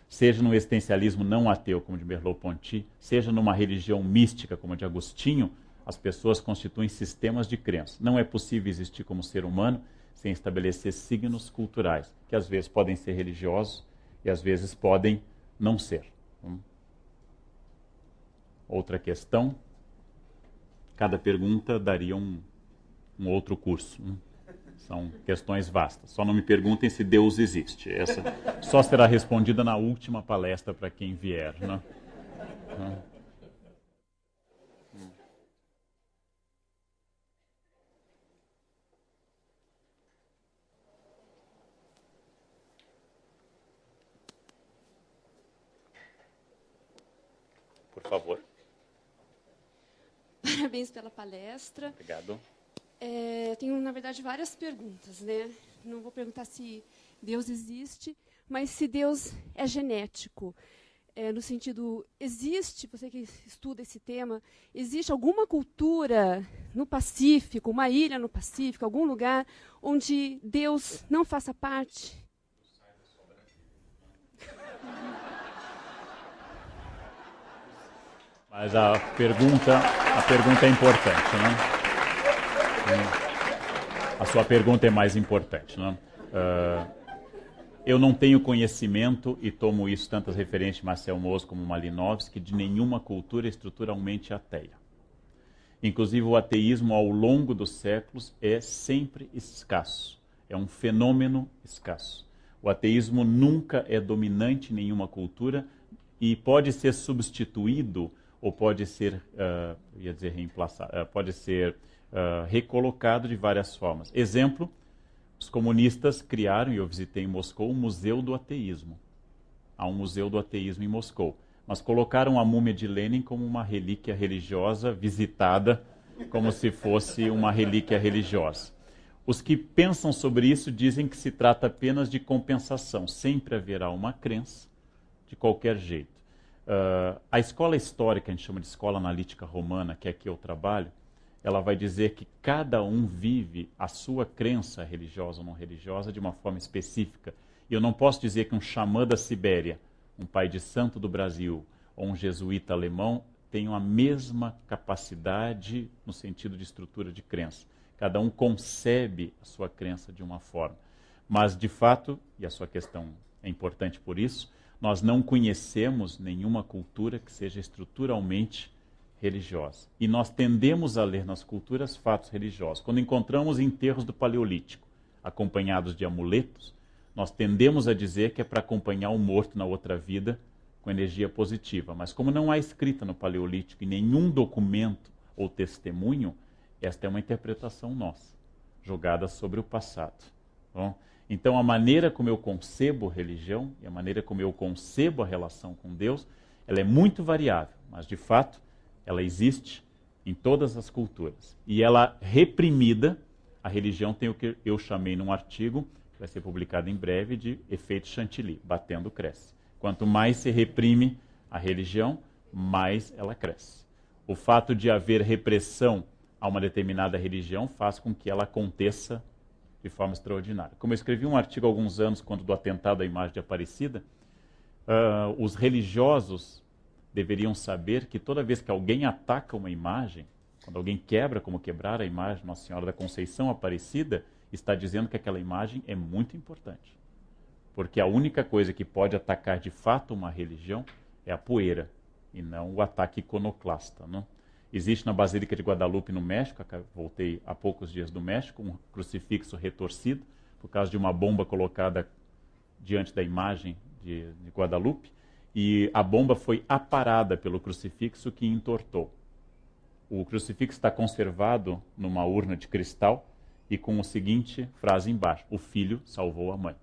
Speaker 3: seja no existencialismo não ateu, como de Merleau-Ponty, seja numa religião mística, como a de Agostinho, as pessoas constituem sistemas de crença. Não é possível existir como ser humano sem estabelecer signos culturais, que às vezes podem ser religiosos e às vezes podem não ser. Outra questão. Cada pergunta daria um outro curso. São questões vastas. Só não me perguntem se Deus existe. Essa só será respondida na última palestra para quem vier. Né? Por favor.
Speaker 4: Parabéns pela palestra.
Speaker 3: Obrigado.
Speaker 4: Tenho, na verdade, várias perguntas, né? Não vou perguntar se Deus existe, mas se Deus é genético. No sentido, existe, você que estuda esse tema, existe alguma cultura no Pacífico, uma ilha no Pacífico, algum lugar onde Deus não faça parte?
Speaker 3: Mas a pergunta é importante, né? A sua pergunta é mais importante, né? Eu não tenho conhecimento, e tomo isso tantas referências de Marcel Mauss como Malinowski, de nenhuma cultura estruturalmente ateia. Inclusive, o ateísmo, ao longo dos séculos, é sempre escasso. É um fenômeno escasso. O ateísmo nunca é dominante em nenhuma cultura e pode ser substituído ou pode ser, reemplaçado, pode ser recolocado de várias formas. Exemplo, os comunistas criaram, e eu visitei em Moscou, o Museu do Ateísmo. Há um Museu do Ateísmo em Moscou. Mas colocaram a múmia de Lenin como uma relíquia religiosa, visitada como se fosse uma relíquia religiosa. Os que pensam sobre isso dizem que se trata apenas de compensação. Sempre haverá uma crença, de qualquer jeito. A escola histórica, a gente chama de escola analítica romana, que é que eu trabalho, ela vai dizer que cada um vive a sua crença religiosa ou não religiosa de uma forma específica. E eu não posso dizer que um xamã da Sibéria, um pai de santo do Brasil ou um jesuíta alemão tenham a mesma capacidade no sentido de estrutura de crença. Cada um concebe a sua crença de uma forma. Mas, de fato, e a sua questão é importante por isso, nós não conhecemos nenhuma cultura que seja estruturalmente religiosa. E nós tendemos a ler nas culturas fatos religiosos. Quando encontramos enterros do Paleolítico acompanhados de amuletos, nós tendemos a dizer que é para acompanhar o morto na outra vida com energia positiva. Mas como não há escrita no Paleolítico e nenhum documento ou testemunho, esta é uma interpretação nossa, jogada sobre o passado. Bom, então a maneira como eu concebo religião e a maneira como eu concebo a relação com Deus, ela é muito variável, mas de fato ela existe em todas as culturas. E ela reprimida, a religião tem o que eu chamei num artigo, que vai ser publicado em breve, de efeito Chantilly, batendo cresce. Quanto mais se reprime a religião, mais ela cresce. O fato de haver repressão a uma determinada religião faz com que ela aconteça de forma extraordinária. Como eu escrevi um artigo há alguns anos, quando do atentado à imagem de Aparecida, os religiosos deveriam saber que toda vez que alguém ataca uma imagem, quando alguém quebra, como quebrar a imagem de Nossa Senhora da Conceição Aparecida, está dizendo que aquela imagem é muito importante. Porque a única coisa que pode atacar de fato uma religião é a poeira, e não o ataque iconoclasta. Não? Existe na Basílica de Guadalupe, no México, voltei há poucos dias do México, um crucifixo retorcido, por causa de uma bomba colocada diante da imagem de Guadalupe, e a bomba foi aparada pelo crucifixo que entortou. O crucifixo está conservado numa urna de cristal e com a seguinte frase embaixo: o filho salvou a mãe.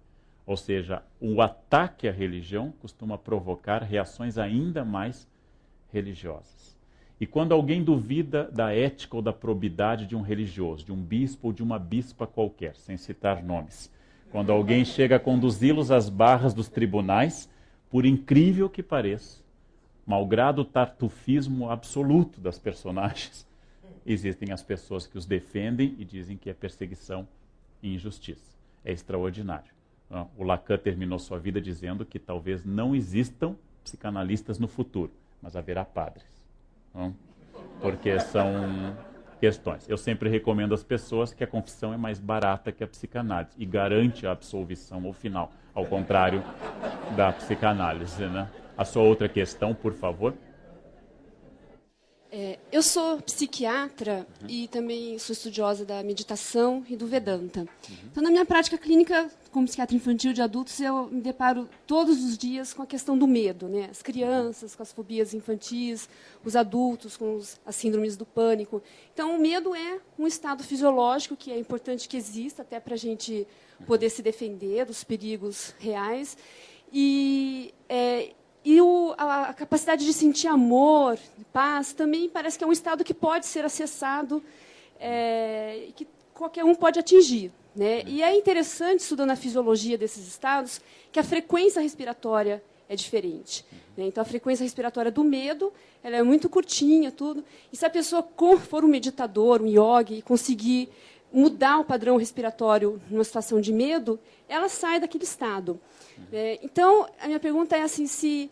Speaker 3: Ou seja, o ataque à religião costuma provocar reações ainda mais religiosas. E quando alguém duvida da ética ou da probidade de um religioso, de um bispo ou de uma bispa qualquer, sem citar nomes, quando alguém chega a conduzi-los às barras dos tribunais, por incrível que pareça, malgrado o tartufismo absoluto das personagens, existem as pessoas que os defendem e dizem que é perseguição e injustiça. É extraordinário. O Lacan terminou sua vida dizendo que talvez não existam psicanalistas no futuro, mas haverá padres. Porque são questões. Eu sempre recomendo às pessoas que a confissão é mais barata que a psicanálise e garante a absolvição ao final, ao contrário da psicanálise, né? A sua outra questão, por favor.
Speaker 4: Eu sou psiquiatra e também sou estudiosa da meditação e do Vedanta. Então, na minha prática clínica, como psiquiatra infantil de adultos, eu me deparo todos os dias com a questão do medo, né? As crianças com as fobias infantis, os adultos com as síndromes do pânico. Então, o medo é um estado fisiológico que é importante que exista, até para a gente poder se defender dos perigos reais. E a capacidade de sentir amor, paz, também parece que é um estado que pode ser acessado e que qualquer um pode atingir, né? E é interessante, estudando a fisiologia desses estados, que a frequência respiratória é diferente, né? Então, a frequência respiratória do medo ela é muito curtinha, tudo. E se a pessoa for um meditador, um yogi, e conseguir mudar o padrão respiratório numa situação de medo, ela sai daquele estado. Então, a minha pergunta é assim, se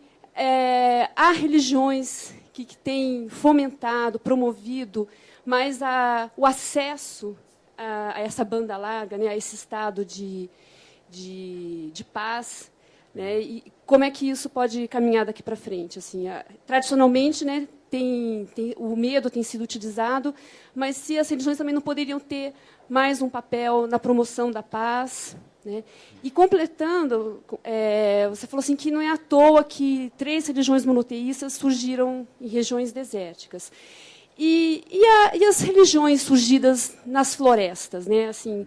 Speaker 4: há religiões que têm fomentado, promovido mais o acesso a essa banda larga, né, a esse estado de paz, né, e como é que isso pode caminhar daqui para frente? Assim, tradicionalmente, né, o medo tem sido utilizado, mas se as religiões também não poderiam ter mais um papel na promoção da paz, né? E completando, você falou assim que não é à toa que 3 religiões monoteístas surgiram em regiões desérticas. E as religiões surgidas nas florestas, né? Assim,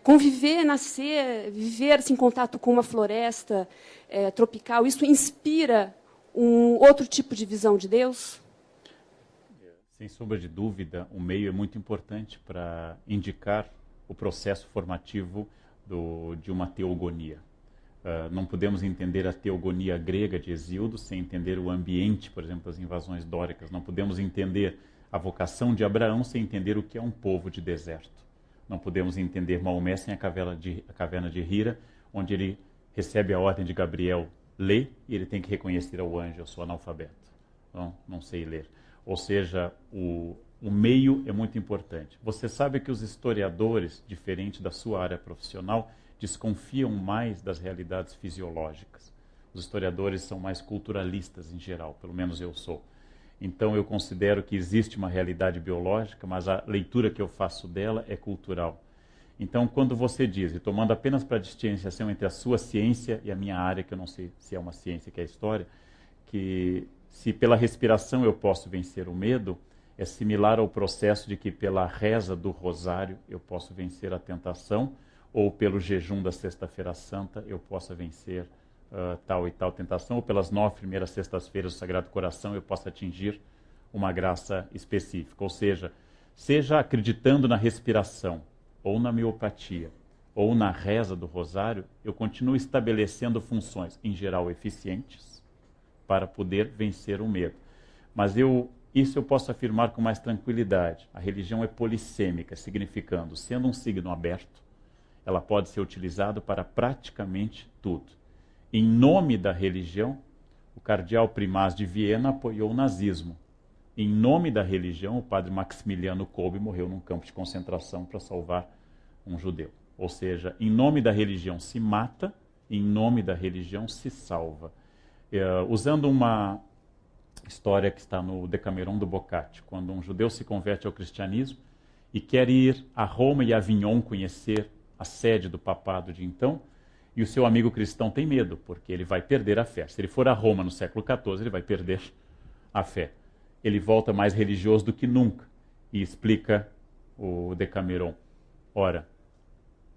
Speaker 4: conviver, nascer, viver assim, em contato com uma floresta tropical, isso inspira um outro tipo de visão de Deus?
Speaker 3: Sem sombra de dúvida, o meio é muito importante para indicar o processo formativo de uma teogonia. Não podemos entender a teogonia grega de Hesíodo sem entender o ambiente, por exemplo, das invasões dóricas. Não podemos entender a vocação de Abraão sem entender o que é um povo de deserto. Não podemos entender Maomé sem a caverna de Hira, onde ele recebe a ordem de Gabriel, lê, e ele tem que reconhecer ao anjo: eu sou analfabeto, não sei ler. Ou seja, o meio é muito importante. Você sabe que os historiadores, diferente da sua área profissional, desconfiam mais das realidades fisiológicas. Os historiadores são mais culturalistas em geral, pelo menos eu sou. Então eu considero que existe uma realidade biológica, mas a leitura que eu faço dela é cultural. Então, quando você diz, e tomando apenas para a distinção entre a sua ciência e a minha área, que eu não sei se é uma ciência, que é a história, que se pela respiração eu posso vencer o medo, é similar ao processo de que pela reza do rosário eu posso vencer a tentação, ou pelo jejum da Sexta-feira Santa eu possa vencer tal e tal tentação, ou pelas 9 primeiras sextas-feiras do Sagrado Coração eu possa atingir uma graça específica. Ou seja acreditando na respiração, ou na miopatia, ou na reza do rosário, eu continuo estabelecendo funções, em geral eficientes, para poder vencer o medo. Mas isso eu posso afirmar com mais tranquilidade. A religião é polissêmica, significando, sendo um signo aberto, ela pode ser utilizada para praticamente tudo. Em nome da religião, o cardeal Primaz de Viena apoiou o nazismo. Em nome da religião, o padre Maximiliano Kolbe morreu num campo de concentração para salvar um judeu. Ou seja, em nome da religião se mata, em nome da religião se salva. Usando uma história que está no Decameron do Boccaccio, quando um judeu se converte ao cristianismo e quer ir a Roma e Avignon conhecer a sede do papado de então, e o seu amigo cristão tem medo, porque ele vai perder a fé. Se ele for a Roma no século XIV, ele vai perder a fé. Ele volta mais religioso do que nunca, e explica o Decameron. Ora,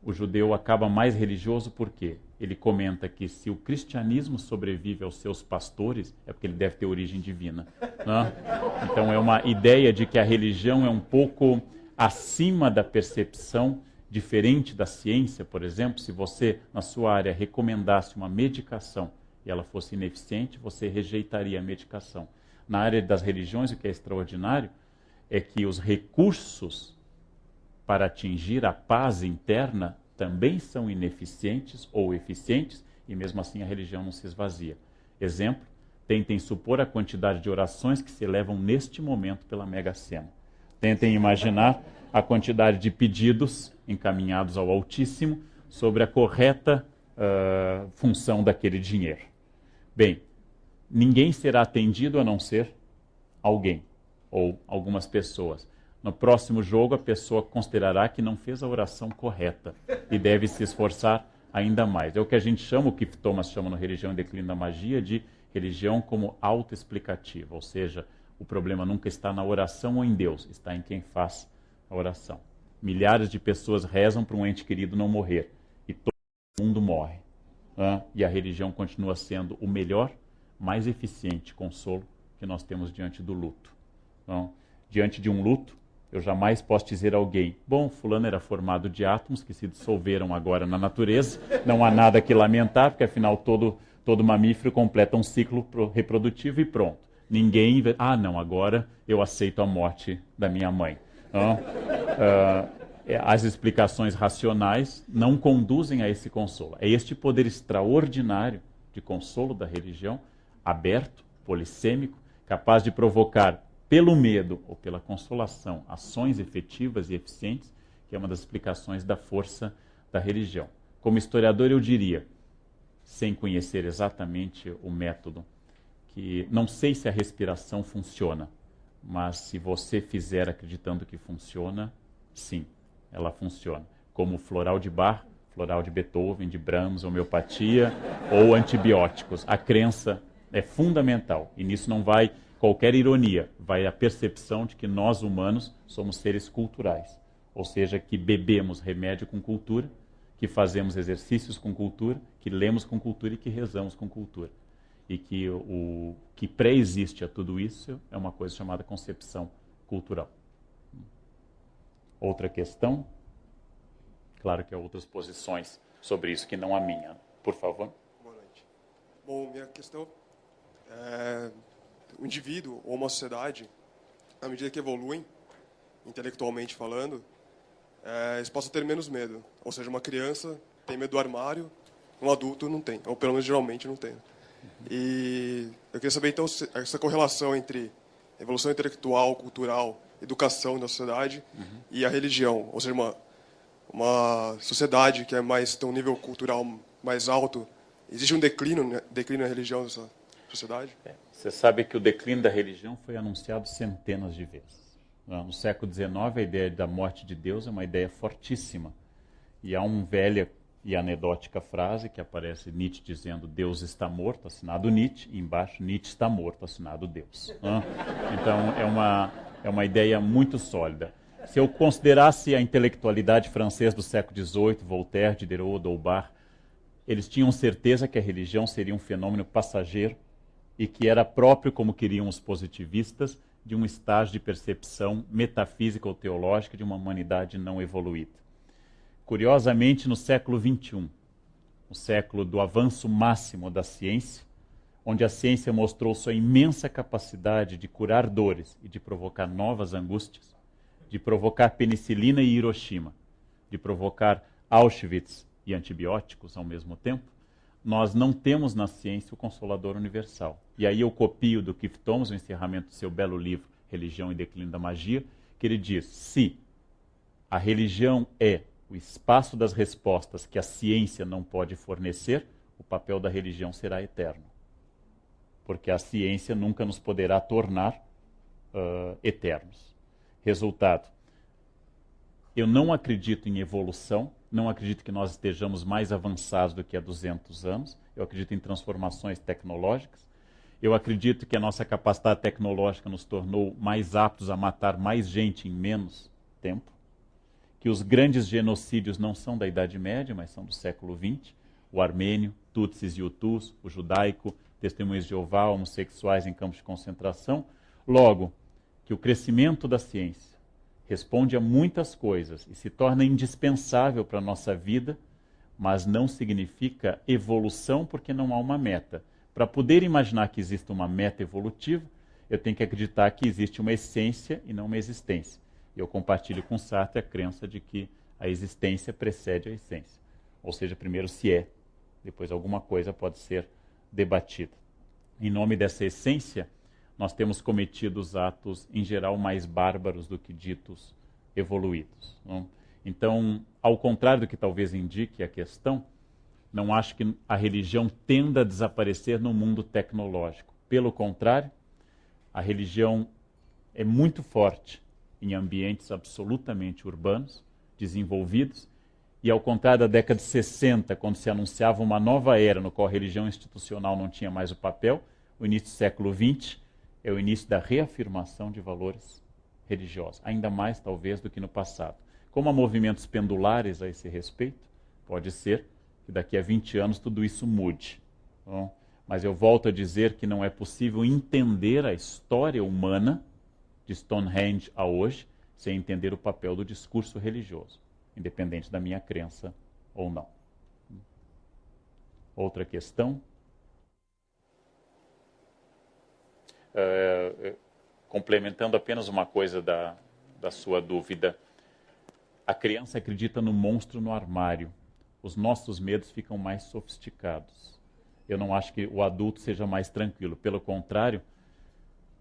Speaker 3: o judeu acaba mais religioso por quê? Ele comenta que se o cristianismo sobrevive aos seus pastores, é porque ele deve ter origem divina. Né? Então é uma ideia de que a religião é um pouco acima da percepção, diferente da ciência. Por exemplo, se você, na sua área, recomendasse uma medicação e ela fosse ineficiente, você rejeitaria a medicação. Na área das religiões, o que é extraordinário é que os recursos para atingir a paz interna também são ineficientes ou eficientes, e mesmo assim a religião não se esvazia. Exemplo, tentem supor a quantidade de orações que se elevam neste momento pela Mega Sena. Tentem imaginar a quantidade de pedidos encaminhados ao Altíssimo sobre a correta função daquele dinheiro. Bem, ninguém será atendido a não ser alguém ou algumas pessoas. No próximo jogo, a pessoa considerará que não fez a oração correta e deve se esforçar ainda mais. É o que a gente chama, o que Thomas chama no Religião e Declínio da Magia, de religião como autoexplicativa. Ou seja, o problema nunca está na oração ou em Deus, está em quem faz a oração. Milhares de pessoas rezam para um ente querido não morrer e todo mundo morre. E a religião continua sendo o melhor, mais eficiente consolo que nós temos diante do luto. Então, diante de um luto, eu jamais posso dizer a alguém, bom, fulano era formado de átomos que se dissolveram agora na natureza, não há nada que lamentar, porque afinal todo mamífero completa um ciclo reprodutivo e pronto. Ninguém, não, agora eu aceito a morte da minha mãe. As explicações racionais não conduzem a esse consolo. É este poder extraordinário de consolo da religião, aberto, polissêmico, capaz de provocar pelo medo ou pela consolação, ações efetivas e eficientes, que é uma das explicações da força da religião. Como historiador, eu diria, sem conhecer exatamente o método, que não sei se a respiração funciona, mas se você fizer acreditando que funciona, sim, ela funciona. Como floral de Bach, floral de Beethoven, de Brahms, homeopatia ou antibióticos. A crença é fundamental e nisso não vai qualquer ironia, vai a percepção de que nós humanos somos seres culturais, ou seja, que bebemos remédio com cultura, que fazemos exercícios com cultura, que lemos com cultura e que rezamos com cultura. E que o que pré-existe a tudo isso é uma coisa chamada concepção cultural. Outra questão? Claro que há outras posições sobre isso, que não a minha. Por favor.
Speaker 5: Boa noite. Bom, minha questão é... O indivíduo ou uma sociedade, à medida que evoluem, intelectualmente falando, eles possam ter menos medo. Ou seja, uma criança tem medo do armário, um adulto não tem, ou pelo menos geralmente não tem. E eu queria saber, então, essa correlação entre evolução intelectual, cultural, educação da sociedade e a religião. Ou seja, uma sociedade que tem um nível cultural mais alto, existe um declínio na religião dessa sociedade?
Speaker 3: Você sabe que o declínio da religião foi anunciado centenas de vezes. No século XIX, a ideia da morte de Deus é uma ideia fortíssima. E há uma velha e anedótica frase que aparece Nietzsche dizendo Deus está morto, assinado Nietzsche, e embaixo Nietzsche está morto, assinado Deus. Então é uma ideia muito sólida. Se eu considerasse a intelectualidade francesa do século XVIII, Voltaire, Diderot, Dolbach, eles tinham certeza que a religião seria um fenômeno passageiro e que era próprio, como queriam os positivistas, de um estágio de percepção metafísica ou teológica de uma humanidade não evoluída. Curiosamente, no século XXI, o século do avanço máximo da ciência, onde a ciência mostrou sua imensa capacidade de curar dores e de provocar novas angústias, de provocar penicilina e Hiroshima, de provocar Auschwitz e antibióticos ao mesmo tempo, nós não temos na ciência o Consolador Universal. E aí eu copio do Keith Thomas, o encerramento do seu belo livro, Religião e Declínio da Magia, que ele diz, se a religião é o espaço das respostas que a ciência não pode fornecer, o papel da religião será eterno. Porque a ciência nunca nos poderá tornar eternos. Resultado, eu não acredito em evolução, não acredito que nós estejamos mais avançados do que há 200 anos, eu acredito em transformações tecnológicas, eu acredito que a nossa capacidade tecnológica nos tornou mais aptos a matar mais gente em menos tempo, que os grandes genocídios não são da Idade Média, mas são do século XX, o armênio, Tutsis e Hutus, o judaico, testemunhas de Jeová, homossexuais em campos de concentração. Logo, que o crescimento da ciência responde a muitas coisas e se torna indispensável para a nossa vida, mas não significa evolução porque não há uma meta. Para poder imaginar que existe uma meta evolutiva, eu tenho que acreditar que existe uma essência e não uma existência. E eu compartilho com Sartre a crença de que a existência precede a essência. Ou seja, primeiro se é, depois alguma coisa pode ser debatida. Em nome dessa essência, nós temos cometido os atos, em geral, mais bárbaros do que ditos evoluídos. Não? Então, ao contrário do que talvez indique a questão, não acho que a religião tenda a desaparecer no mundo tecnológico. Pelo contrário, a religião é muito forte em ambientes absolutamente urbanos, desenvolvidos, e ao contrário da década de 60, quando se anunciava uma nova era no qual a religião institucional não tinha mais o papel, o início do século XX é o início da reafirmação de valores religiosos, ainda mais talvez do que no passado. Como há movimentos pendulares a esse respeito, pode ser que daqui a 20 anos tudo isso mude. Bom, mas eu volto a dizer que não é possível entender a história humana de Stonehenge a hoje sem entender o papel do discurso religioso, independente da minha crença ou não. Outra questão? Complementando apenas uma coisa da sua dúvida. A criança acredita no monstro no armário. Os nossos medos ficam mais sofisticados. Eu não acho que o adulto seja mais tranquilo. Pelo contrário,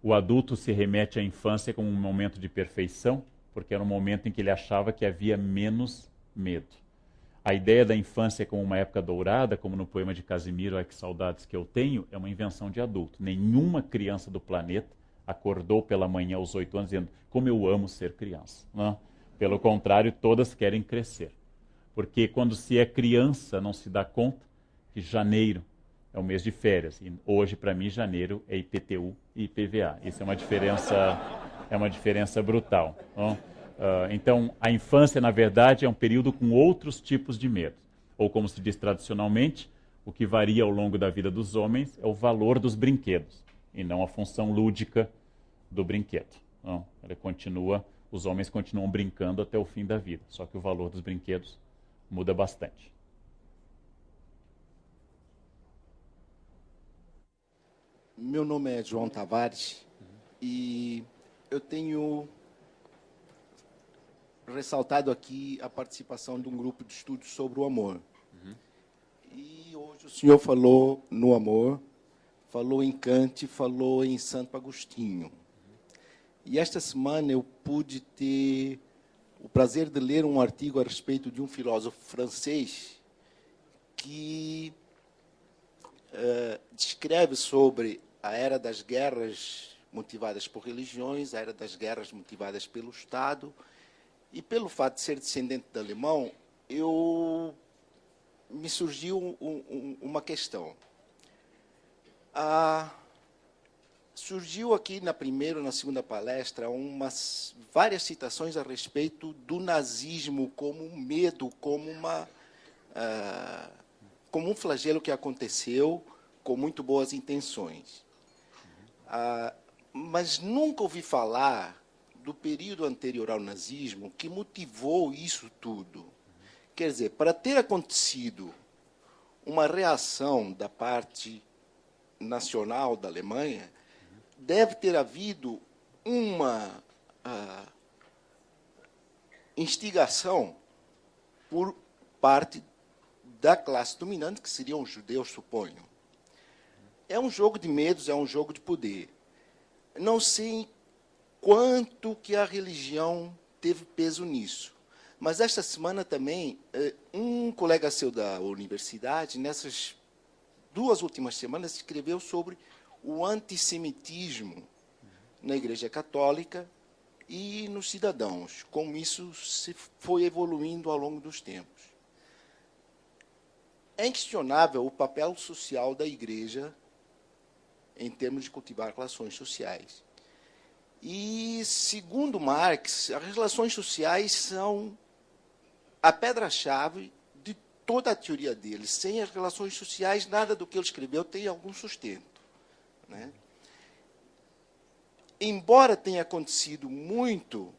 Speaker 3: o adulto se remete à infância como um momento de perfeição, porque era um momento em que ele achava que havia menos medo. A ideia da infância como uma época dourada, como no poema de Casimiro, Ai que saudades que eu tenho, é uma invenção de adulto. Nenhuma criança do planeta acordou pela manhã aos 8 anos dizendo, como eu amo ser criança. Não? Pelo contrário, todas querem crescer. Porque quando se é criança, não se dá conta que janeiro é o mês de férias. E hoje, para mim, janeiro é IPTU e IPVA. Isso é uma diferença brutal. Não? Então, a infância, na verdade, é um período com outros tipos de medo. Ou, como se diz tradicionalmente, o que varia ao longo da vida dos homens é o valor dos brinquedos, e não a função lúdica do brinquedo. Não? Os homens continuam brincando até o fim da vida, só que o valor dos brinquedos muda bastante.
Speaker 6: Meu nome é João Tavares e eu tenho ressaltado aqui a participação de um grupo de estudos sobre o amor. E hoje o senhor falou no amor, falou em Kant, falou em Santo Agostinho. E esta semana eu pude ter o prazer de ler um artigo a respeito de um filósofo francês que descreve sobre a era das guerras motivadas por religiões, a era das guerras motivadas pelo Estado. E pelo fato de ser descendente de alemão, me surgiu uma questão. Surgiu aqui na primeira e na segunda palestra várias citações a respeito do nazismo como um medo, como um flagelo que aconteceu com muito boas intenções. Mas nunca ouvi falar do período anterior ao nazismo que motivou isso tudo. Quer dizer, para ter acontecido uma reação da parte nacional da Alemanha, deve ter havido uma instigação por parte da classe dominante, que seriam os judeus, suponho. É um jogo de medos, é um jogo de poder. Não sei quanto que a religião teve peso nisso. Mas esta semana também, um colega seu da universidade, nessas 2 últimas semanas, escreveu sobre o antissemitismo na Igreja Católica e nos cidadãos, como isso se foi evoluindo ao longo dos tempos. É inquestionável o papel social da Igreja em termos de cultivar relações sociais. E, segundo Marx, as relações sociais são a pedra-chave de toda a teoria dele. Sem as relações sociais, nada do que ele escreveu tem algum sustento, né? Embora tenha acontecido muito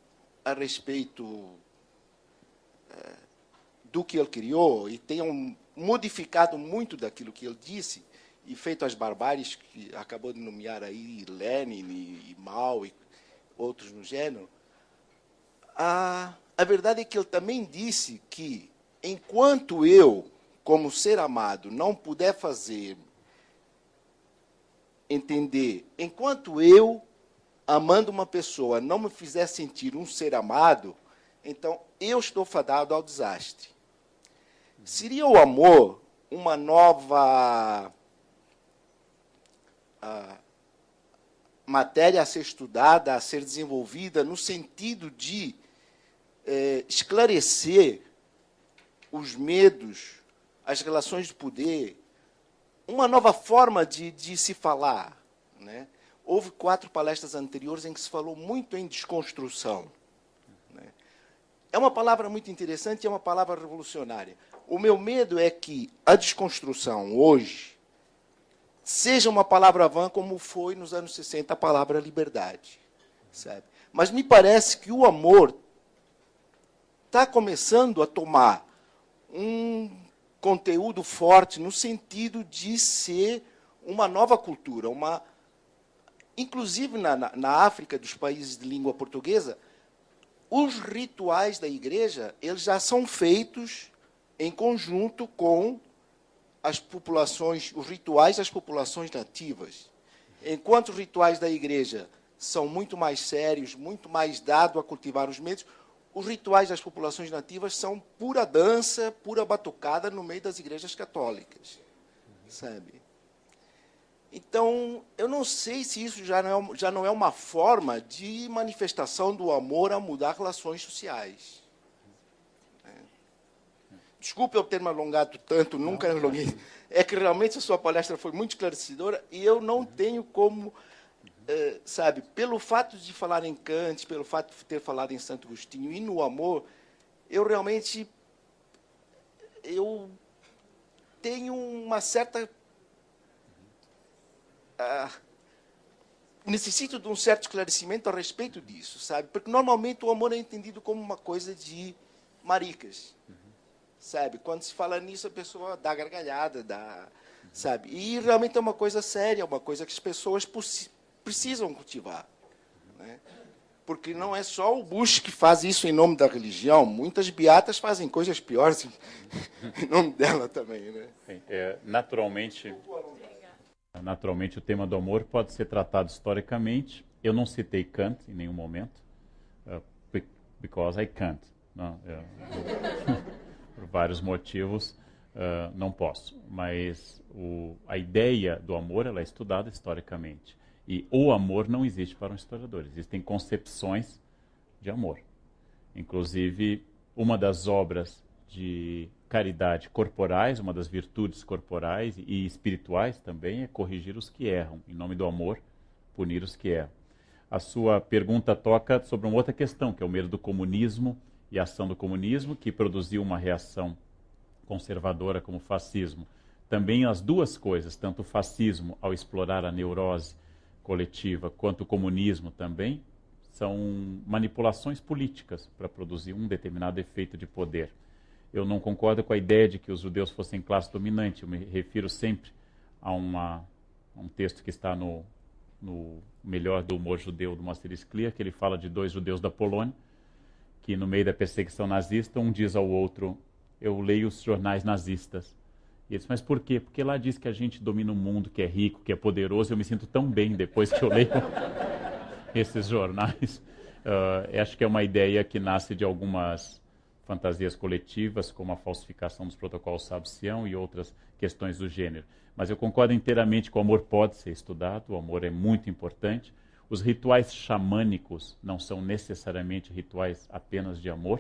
Speaker 6: a respeito do que ele criou e tenham modificado muito daquilo que ele disse e feito as barbáries que acabou de nomear aí Lenin e Mao e outros no gênero, a verdade é que ele também disse que enquanto eu, como ser amado, não puder fazer entender, enquanto eu, amando uma pessoa, não me fizer sentir um ser amado, então eu estou fadado ao desastre. Seria o amor uma nova matéria a ser estudada, a ser desenvolvida, no sentido de esclarecer os medos, as relações de poder, uma nova forma de se falar, né? Houve 4 palestras anteriores em que se falou muito em desconstrução, né? É uma palavra muito interessante e é uma palavra revolucionária. O meu medo é que a desconstrução, hoje, seja uma palavra vã como foi nos anos 60 a palavra liberdade, sabe? Mas me parece que o amor está começando a tomar um conteúdo forte no sentido de ser uma nova cultura, inclusive na África, dos países de língua portuguesa, os rituais da igreja eles já são feitos em conjunto com as populações, os rituais das populações nativas. Enquanto os rituais da igreja são muito mais sérios, muito mais dados a cultivar os medos, os rituais das populações nativas são pura dança, pura batucada no meio das igrejas católicas, sabe? Então, eu não sei se isso já não é uma forma de manifestação do amor a mudar relações sociais. Desculpe eu ter me alongado tanto, nunca me alonguei. É que realmente a sua palestra foi muito esclarecedora e eu não tenho como, sabe, pelo fato de falar em Kant, pelo fato de ter falado em Santo Agostinho e no amor, eu realmente tenho uma certa... necessito de um certo esclarecimento a respeito disso, sabe? Porque normalmente o amor é entendido como uma coisa de maricas, sabe? Quando se fala nisso, a pessoa dá gargalhada, sabe? E realmente é uma coisa séria, uma coisa que as pessoas precisam cultivar, né? Porque não é só o Bush que faz isso em nome da religião, muitas beatas fazem coisas piores em nome dela também, né?
Speaker 3: Naturalmente, o tema do amor pode ser tratado historicamente. Eu não citei Kant em nenhum momento, because I can't. Não, por vários motivos, não posso. Mas a ideia do amor ela é estudada historicamente. E o amor não existe para um historiador. Existem concepções de amor. Inclusive, uma das obras de caridade corporais, uma das virtudes corporais e espirituais também é corrigir os que erram, em nome do amor, punir os que erram. A sua pergunta toca sobre uma outra questão, que é o medo do comunismo e a ação do comunismo, que produziu uma reação conservadora como o fascismo. Também as duas coisas, tanto o fascismo, ao explorar a neurose coletiva, quanto o comunismo também, são manipulações políticas para produzir um determinado efeito de poder. Eu não concordo com a ideia de que os judeus fossem classe dominante. Eu me refiro sempre a um texto que está no Melhor do Humor Judeu, do Moacir Scliar, que ele fala de 2 judeus da Polônia, que no meio da perseguição nazista, um diz ao outro, eu leio os jornais nazistas. E ele diz, mas por quê? Porque lá diz que a gente domina o mundo, que é rico, que é poderoso, eu me sinto tão bem depois que eu leio esses jornais. Acho que é uma ideia que nasce de algumas fantasias coletivas, como a falsificação dos protocolos Sábio-Sião e outras questões do gênero. Mas eu concordo inteiramente que o amor pode ser estudado, o amor é muito importante. Os rituais xamânicos não são necessariamente rituais apenas de amor.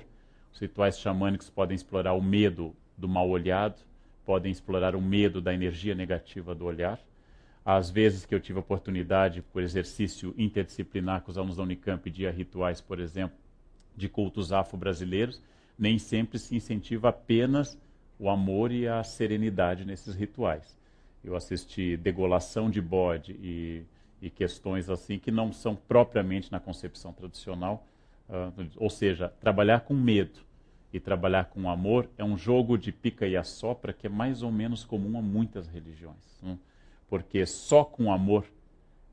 Speaker 3: Os rituais xamânicos podem explorar o medo do mal olhado, podem explorar o medo da energia negativa do olhar. Às vezes que eu tive a oportunidade, por exercício interdisciplinar com os alunos da Unicamp, de ir a rituais, por exemplo, de cultos afro-brasileiros, Nem sempre se incentiva apenas o amor e a serenidade nesses rituais. Eu assisti degolação de bode e questões assim que não são propriamente na concepção tradicional, ou seja, trabalhar com medo e trabalhar com amor é um jogo de pica e assopra que é mais ou menos comum a muitas religiões, né? Porque só com amor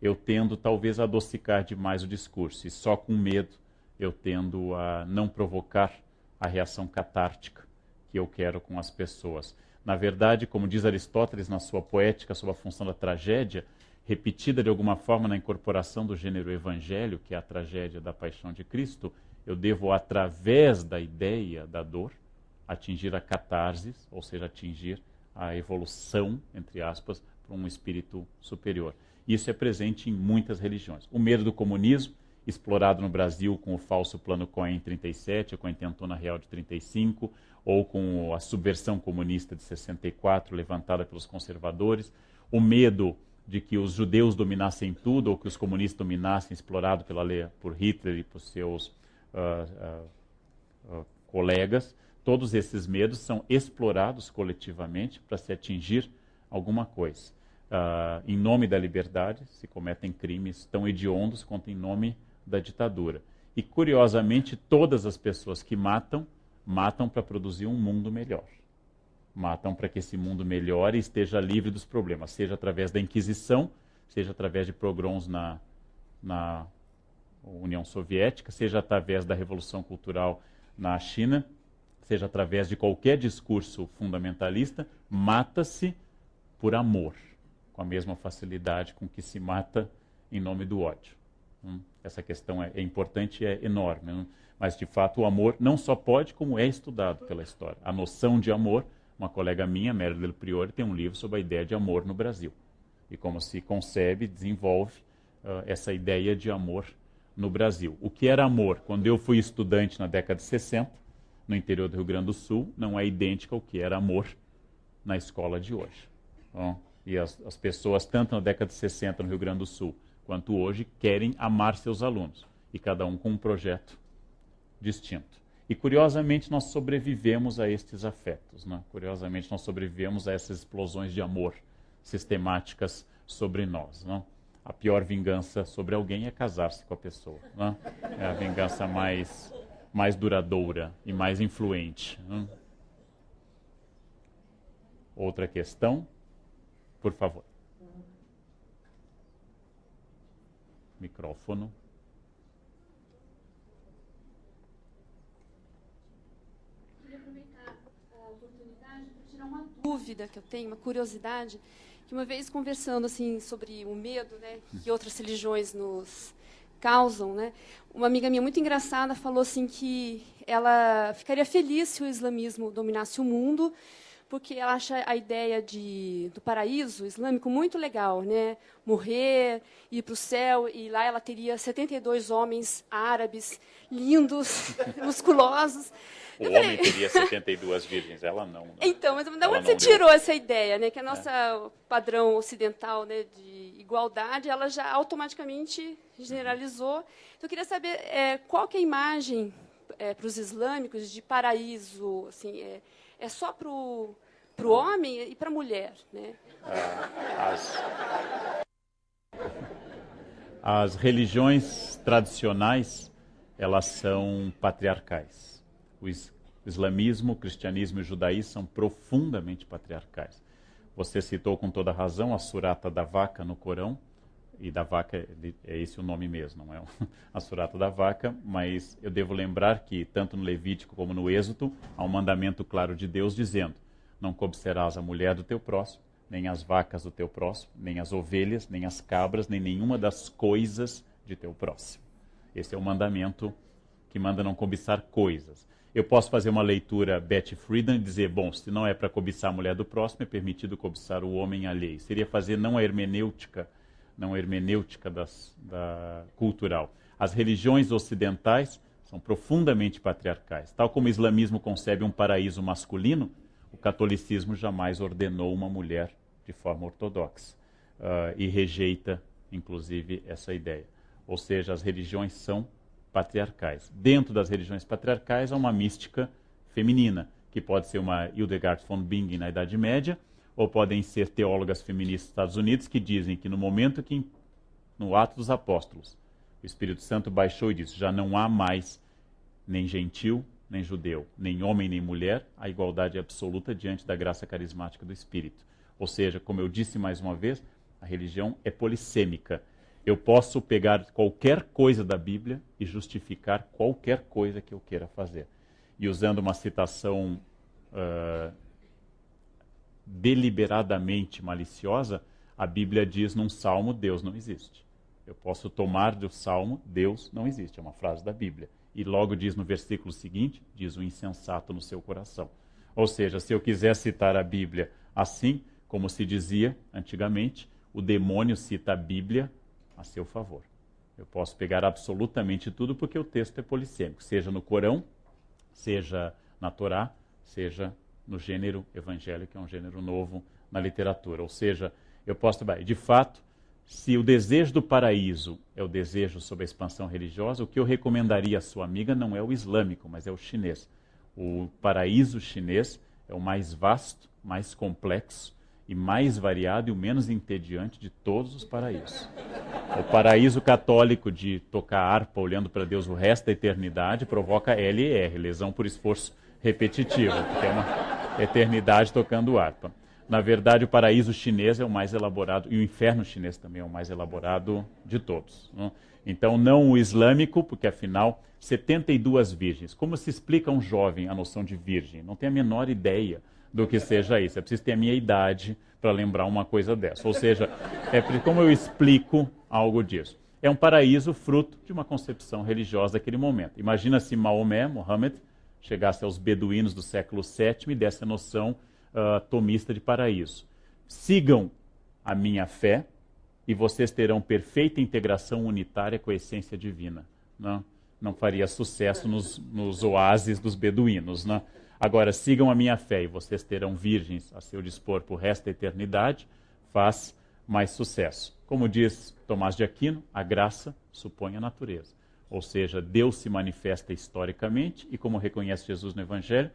Speaker 3: eu tendo talvez a adocicar demais o discurso, e só com medo eu tendo a não provocar a reação catártica que eu quero com as pessoas. Na verdade, como diz Aristóteles na sua Poética sobre a função da tragédia, repetida de alguma forma na incorporação do gênero evangelho, que é a tragédia da paixão de Cristo, eu devo, através da ideia da dor, atingir a catarse, ou seja, atingir a evolução, entre aspas, para um espírito superior. Isso é presente em muitas religiões. O medo do comunismo, explorado no Brasil com o falso plano Cohen em 37, com a intentona real de 35, ou com a subversão comunista de 64, levantada pelos conservadores. O medo de que os judeus dominassem tudo, ou que os comunistas dominassem, explorado por Hitler e por seus colegas. Todos esses medos são explorados coletivamente para se atingir alguma coisa. Em nome da liberdade, se cometem crimes tão hediondos quanto em nome da ditadura. E, curiosamente, todas as pessoas que matam para produzir um mundo melhor. Matam para que esse mundo melhore e esteja livre dos problemas, seja através da Inquisição, seja através de pogroms na União Soviética, seja através da Revolução Cultural na China, seja através de qualquer discurso fundamentalista, mata-se por amor, com a mesma facilidade com que se mata em nome do ódio. Essa questão é importante e é enorme. Mas, de fato, o amor não só pode, como é estudado pela história. A noção de amor, uma colega minha, Mary Del Priore, tem um livro sobre a ideia de amor no Brasil. E como se concebe, desenvolve essa ideia de amor no Brasil. O que era amor quando eu fui estudante na década de 60, no interior do Rio Grande do Sul, não é idêntico ao que era amor na escola de hoje. E as pessoas, tanto na década de 60 no Rio Grande do Sul, quanto hoje, querem amar seus alunos. E cada um com um projeto distinto. E, curiosamente, nós sobrevivemos a estes afetos. Né? Curiosamente, nós sobrevivemos a essas explosões de amor sistemáticas sobre nós. Né? A pior vingança sobre alguém é casar-se com a pessoa. Né? É a vingança mais duradoura e mais influente. Né? Outra questão, por favor. Micrófono.
Speaker 4: Queria aproveitar a oportunidade para tirar uma dúvida que eu tenho, uma curiosidade, que uma vez conversando assim sobre o medo, né, que outras religiões nos causam, né, uma amiga minha muito engraçada falou assim que ela ficaria feliz se o islamismo dominasse o mundo, porque ela acha a ideia do paraíso islâmico muito legal, né? Morrer, ir para o céu, e lá ela teria 72 homens árabes, lindos, musculosos.
Speaker 3: O homem teria 72 virgens, ela não. Né?
Speaker 4: Então, mas de onde você tirou essa ideia, né? Que a nossa padrão ocidental, né, de igualdade, ela já automaticamente generalizou. Então, eu queria saber qual que é a imagem para os islâmicos de paraíso, assim, é só para o homem e para a mulher, né?
Speaker 3: As religiões tradicionais, elas são patriarcais. O islamismo, o cristianismo e o judaísmo são profundamente patriarcais. Você citou com toda razão a surata da vaca no Corão, e da vaca é esse o nome mesmo, não é a surata da vaca, mas eu devo lembrar que tanto no Levítico como no Êxodo há um mandamento claro de Deus dizendo: não cobiçarás a mulher do teu próximo, nem as vacas do teu próximo, nem as ovelhas, nem as cabras, nem nenhuma das coisas de teu próximo. Esse é o mandamento que manda não cobiçar coisas. Eu posso fazer uma leitura Betty Friedan e dizer, bom, se não é para cobiçar a mulher do próximo, é permitido cobiçar o homem alheio. Seria fazer não a hermenêutica cultural. As religiões ocidentais são profundamente patriarcais. Tal como o islamismo concebe um paraíso masculino, o catolicismo jamais ordenou uma mulher de forma ortodoxa e rejeita, inclusive, essa ideia. Ou seja, as religiões são patriarcais. Dentro das religiões patriarcais há uma mística feminina, que pode ser uma Hildegard von Bingen na Idade Média, ou podem ser teólogas feministas dos Estados Unidos que dizem que no momento que, no Ato dos Apóstolos, o Espírito Santo baixou e disse, já não há mais nem gentil, nem judeu, nem homem, nem mulher, a igualdade absoluta diante da graça carismática do Espírito. Ou seja, como eu disse mais uma vez, a religião é polissêmica. Eu posso pegar qualquer coisa da Bíblia e justificar qualquer coisa que eu queira fazer. E usando uma citação deliberadamente maliciosa, a Bíblia diz num salmo, Deus não existe. Eu posso tomar do salmo, Deus não existe, é uma frase da Bíblia. E logo diz no versículo seguinte, diz o insensato no seu coração. Ou seja, se eu quiser citar a Bíblia assim, como se dizia antigamente, o demônio cita a Bíblia a seu favor. Eu posso pegar absolutamente tudo porque o texto é polissêmico, seja no Corão, seja na Torá, seja no gênero evangélico, que é um gênero novo na literatura. Ou seja, eu posso, de fato, se o desejo do paraíso é o desejo sobre a expansão religiosa, o que eu recomendaria à sua amiga não é o islâmico, mas é o chinês. O paraíso chinês é o mais vasto, mais complexo e mais variado e o menos entediante de todos os paraísos. O paraíso católico de tocar harpa olhando para Deus o resto da eternidade provoca LER, lesão por esforço repetitivo, porque é uma eternidade tocando harpa. Na verdade, o paraíso chinês é o mais elaborado, e o inferno chinês também é o mais elaborado de todos. Né? Então, não o islâmico, porque afinal, 72 virgens. Como se explica a um jovem a noção de virgem? Não tem a menor ideia do que seja isso. É preciso ter a minha idade para lembrar uma coisa dessa. Ou seja, como eu explico algo disso? É um paraíso fruto de uma concepção religiosa daquele momento. Imagina se Mohammed, chegasse aos beduínos do século VII e desse a noção tomista de paraíso. Sigam a minha fé e vocês terão perfeita integração unitária com a essência divina. Não faria sucesso nos oásis dos beduínos. Né? Agora, sigam a minha fé e vocês terão virgens a seu dispor por resto da eternidade, faz mais sucesso. Como diz Tomás de Aquino, a graça supõe a natureza. Ou seja, Deus se manifesta historicamente e, como reconhece Jesus no Evangelho,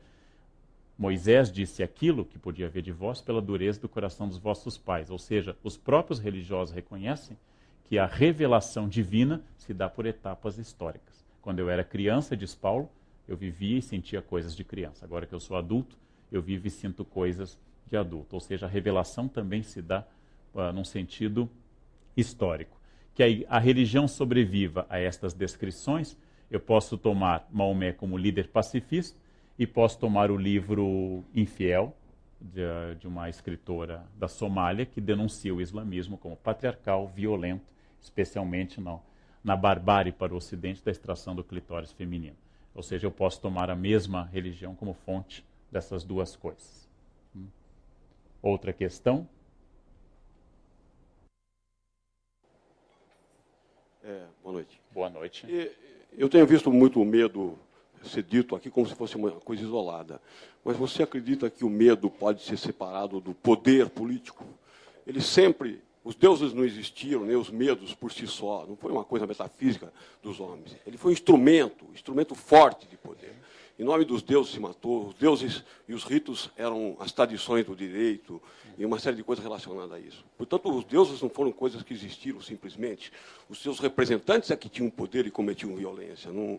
Speaker 3: Moisés disse aquilo que podia haver de vós pela dureza do coração dos vossos pais. Ou seja, os próprios religiosos reconhecem que a revelação divina se dá por etapas históricas. Quando eu era criança, diz Paulo, eu vivia e sentia coisas de criança. Agora que eu sou adulto, eu vivo e sinto coisas de adulto. Ou seja, a revelação também se dá num sentido histórico. Que a religião sobreviva a estas descrições, eu posso tomar Maomé como líder pacifista, e posso tomar o livro Infiel, de uma escritora da Somália, que denuncia o islamismo como patriarcal, violento, especialmente na barbárie para o ocidente da extração do clitóris feminino. Ou seja, eu posso tomar a mesma religião como fonte dessas duas coisas. Outra questão?
Speaker 1: Boa noite.
Speaker 3: Boa noite.
Speaker 1: Eu tenho visto muito o medo ser dito aqui como se fosse uma coisa isolada. Mas você acredita que o medo pode ser separado do poder político? Os deuses não existiram, nem os medos por si só, não foi uma coisa metafísica dos homens. Ele foi um instrumento forte de poder. Em nome dos deuses se matou, os deuses e os ritos eram as tradições do direito e uma série de coisas relacionadas a isso. Portanto, os deuses não foram coisas que existiram simplesmente. Os seus representantes é que tinham poder e cometiam violência. Não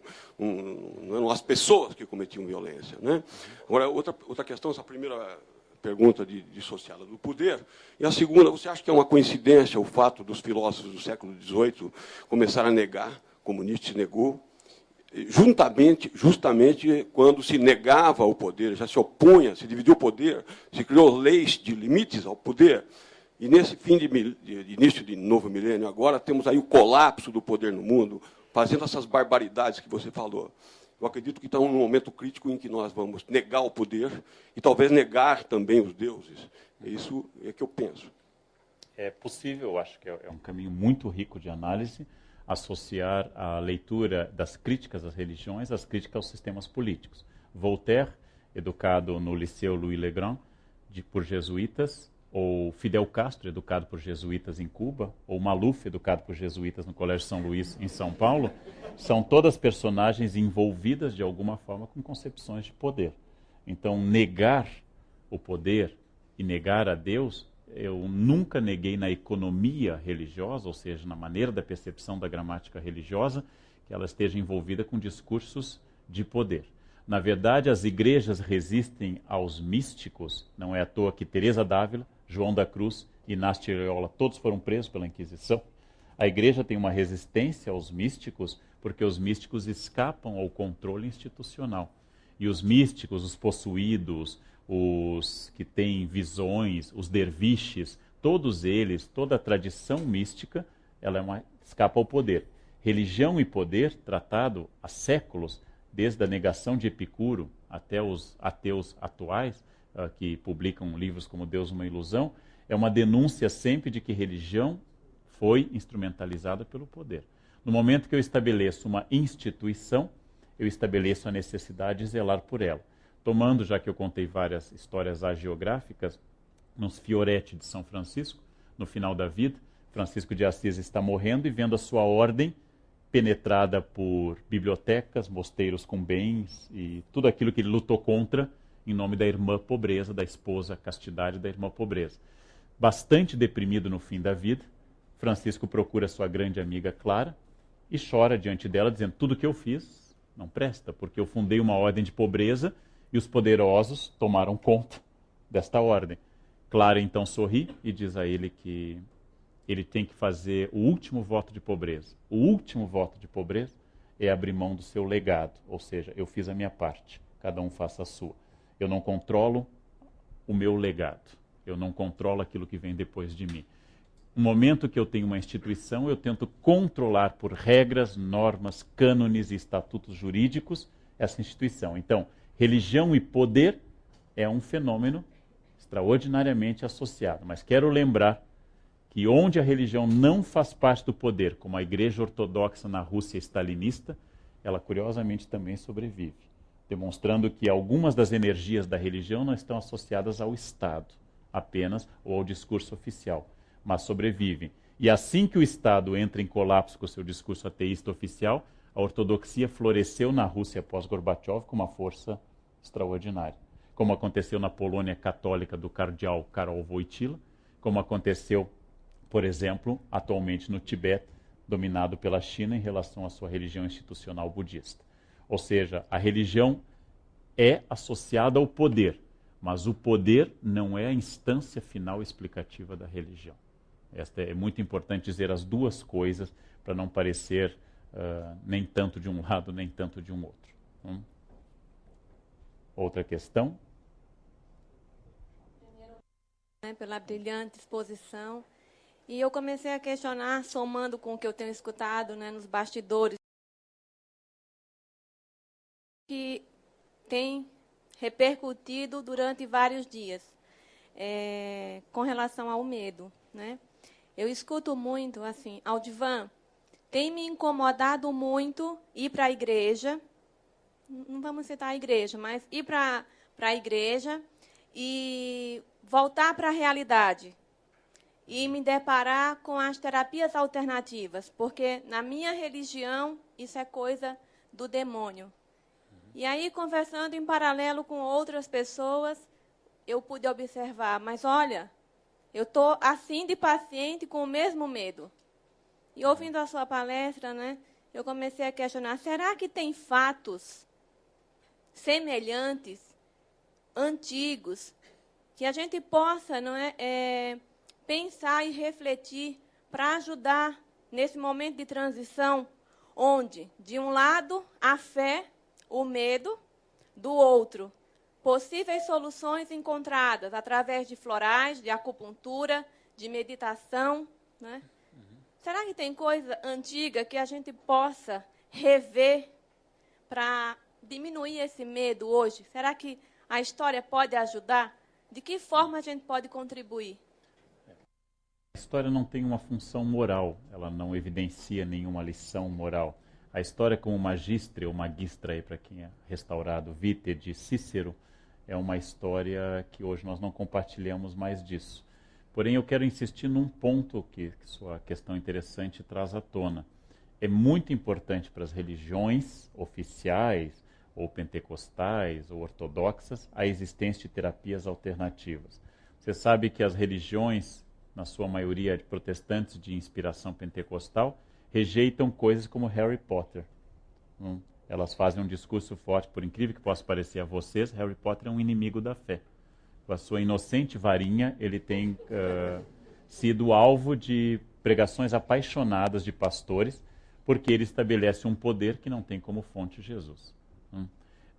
Speaker 1: eram as pessoas que cometiam violência. Né? Agora, outra questão, essa primeira pergunta dissociada do poder. E a segunda, você acha que é uma coincidência o fato dos filósofos do século XVIII começarem a negar, como Nietzsche negou, justamente quando se negava o poder, já se opunha, se dividiu o poder, se criou leis de limites ao poder. E nesse fim de início de novo milênio, agora temos aí o colapso do poder no mundo, fazendo essas barbaridades que você falou. Eu acredito que estamos num momento crítico em que nós vamos negar o poder e talvez negar também os deuses. Isso é que eu penso.
Speaker 3: É possível, eu acho que é um caminho muito rico de análise, associar a leitura das críticas às religiões às críticas aos sistemas políticos. Voltaire, educado no Liceu Louis Le Grand, por jesuítas, ou Fidel Castro, educado por jesuítas em Cuba, ou Maluf, educado por jesuítas no Colégio São Luís, em São Paulo, são todas personagens envolvidas de alguma forma com concepções de poder. Então, negar o poder e negar a Deus, eu nunca neguei na economia religiosa, ou seja, na maneira da percepção da gramática religiosa, que ela esteja envolvida com discursos de poder. Na verdade, as igrejas resistem aos místicos, não é à toa que Teresa d'Ávila, João da Cruz, Inácio de Loyola, todos foram presos pela Inquisição. A igreja tem uma resistência aos místicos porque os místicos escapam ao controle institucional. E os místicos, os possuídos, os que têm visões, os derviches, todos eles, toda a tradição mística, ela escapa ao poder. Religião e poder, tratado há séculos, desde a negação de Epicuro até os ateus atuais, que publicam livros como Deus uma Ilusão, é uma denúncia sempre de que religião foi instrumentalizada pelo poder. No momento que eu estabeleço uma instituição, eu estabeleço a necessidade de zelar por ela. Tomando, já que eu contei várias histórias hagiográficas, nos Fioretti de São Francisco, no final da vida, Francisco de Assis está morrendo e vendo a sua ordem penetrada por bibliotecas, mosteiros com bens e tudo aquilo que ele lutou contra em nome da irmã pobreza, da esposa castidade da irmã pobreza. Bastante deprimido no fim da vida, Francisco procura sua grande amiga Clara e chora diante dela, dizendo: tudo que eu fiz não presta, porque eu fundei uma ordem de pobreza e os poderosos tomaram conta desta ordem. Clara então sorri e diz a ele que ele tem que fazer o último voto de pobreza. O último voto de pobreza é abrir mão do seu legado, ou seja, eu fiz a minha parte, cada um faça a sua. Eu não controlo o meu legado, eu não controlo aquilo que vem depois de mim. No momento que eu tenho uma instituição, eu tento controlar por regras, normas, cânones e estatutos jurídicos essa instituição. Então, religião e poder é um fenômeno extraordinariamente associado. Mas quero lembrar que onde a religião não faz parte do poder, como a Igreja Ortodoxa na Rússia stalinista, ela curiosamente também sobrevive, demonstrando que algumas das energias da religião não estão associadas ao Estado apenas ou ao discurso oficial, mas sobrevivem. E assim que o Estado entra em colapso com o seu discurso ateísta oficial, a ortodoxia floresceu na Rússia pós-Gorbachev com uma força extraordinária. Como aconteceu na Polônia católica do cardeal Karol Wojtyła, como aconteceu, por exemplo, atualmente no Tibete, dominado pela China em relação à sua religião institucional budista. Ou seja, a religião é associada ao poder, mas o poder não é a instância final explicativa da religião. Esta é muito importante dizer as duas coisas para não parecer nem tanto de um lado, nem tanto de um outro. Outra questão?
Speaker 7: Pela brilhante exposição. E eu comecei a questionar, somando com o que eu tenho escutado, nos bastidores, que tem repercutido durante vários dias, com relação ao medo. Eu escuto muito, assim, Aldivan, tem me incomodado muito ir para a igreja, não vamos citar a igreja, mas ir para a igreja e voltar para a realidade e me deparar com as terapias alternativas, porque na minha religião isso é coisa do demônio. E aí, conversando em paralelo com outras pessoas, eu pude observar, mas olha, eu estou assim de paciente com o mesmo medo. E ouvindo a sua palestra, eu comecei a questionar, será que tem fatos semelhantes, antigos, que a gente possa pensar e refletir para ajudar nesse momento de transição, onde, de um lado, a fé, o medo, do outro, possíveis soluções encontradas através de florais, de acupuntura, de meditação. Será que tem coisa antiga que a gente possa rever para diminuir esse medo hoje? Será que a história pode ajudar? De que forma a gente pode contribuir?
Speaker 3: A história não tem uma função moral, ela não evidencia nenhuma lição moral. A história, como magistre ou magistra, aí para quem é restaurado, Vitae de Cícero, é uma história que hoje nós não compartilhamos mais disso. Porém, eu quero insistir num ponto que sua questão interessante traz à tona. É muito importante para as religiões oficiais ou pentecostais, ou ortodoxas, a existência de terapias alternativas. Você sabe que as religiões, na sua maioria de protestantes de inspiração pentecostal, rejeitam coisas como Harry Potter. Elas fazem um discurso forte, por incrível que possa parecer a vocês, Harry Potter é um inimigo da fé. Com a sua inocente varinha, ele tem sido alvo de pregações apaixonadas de pastores, porque ele estabelece um poder que não tem como fonte Jesus.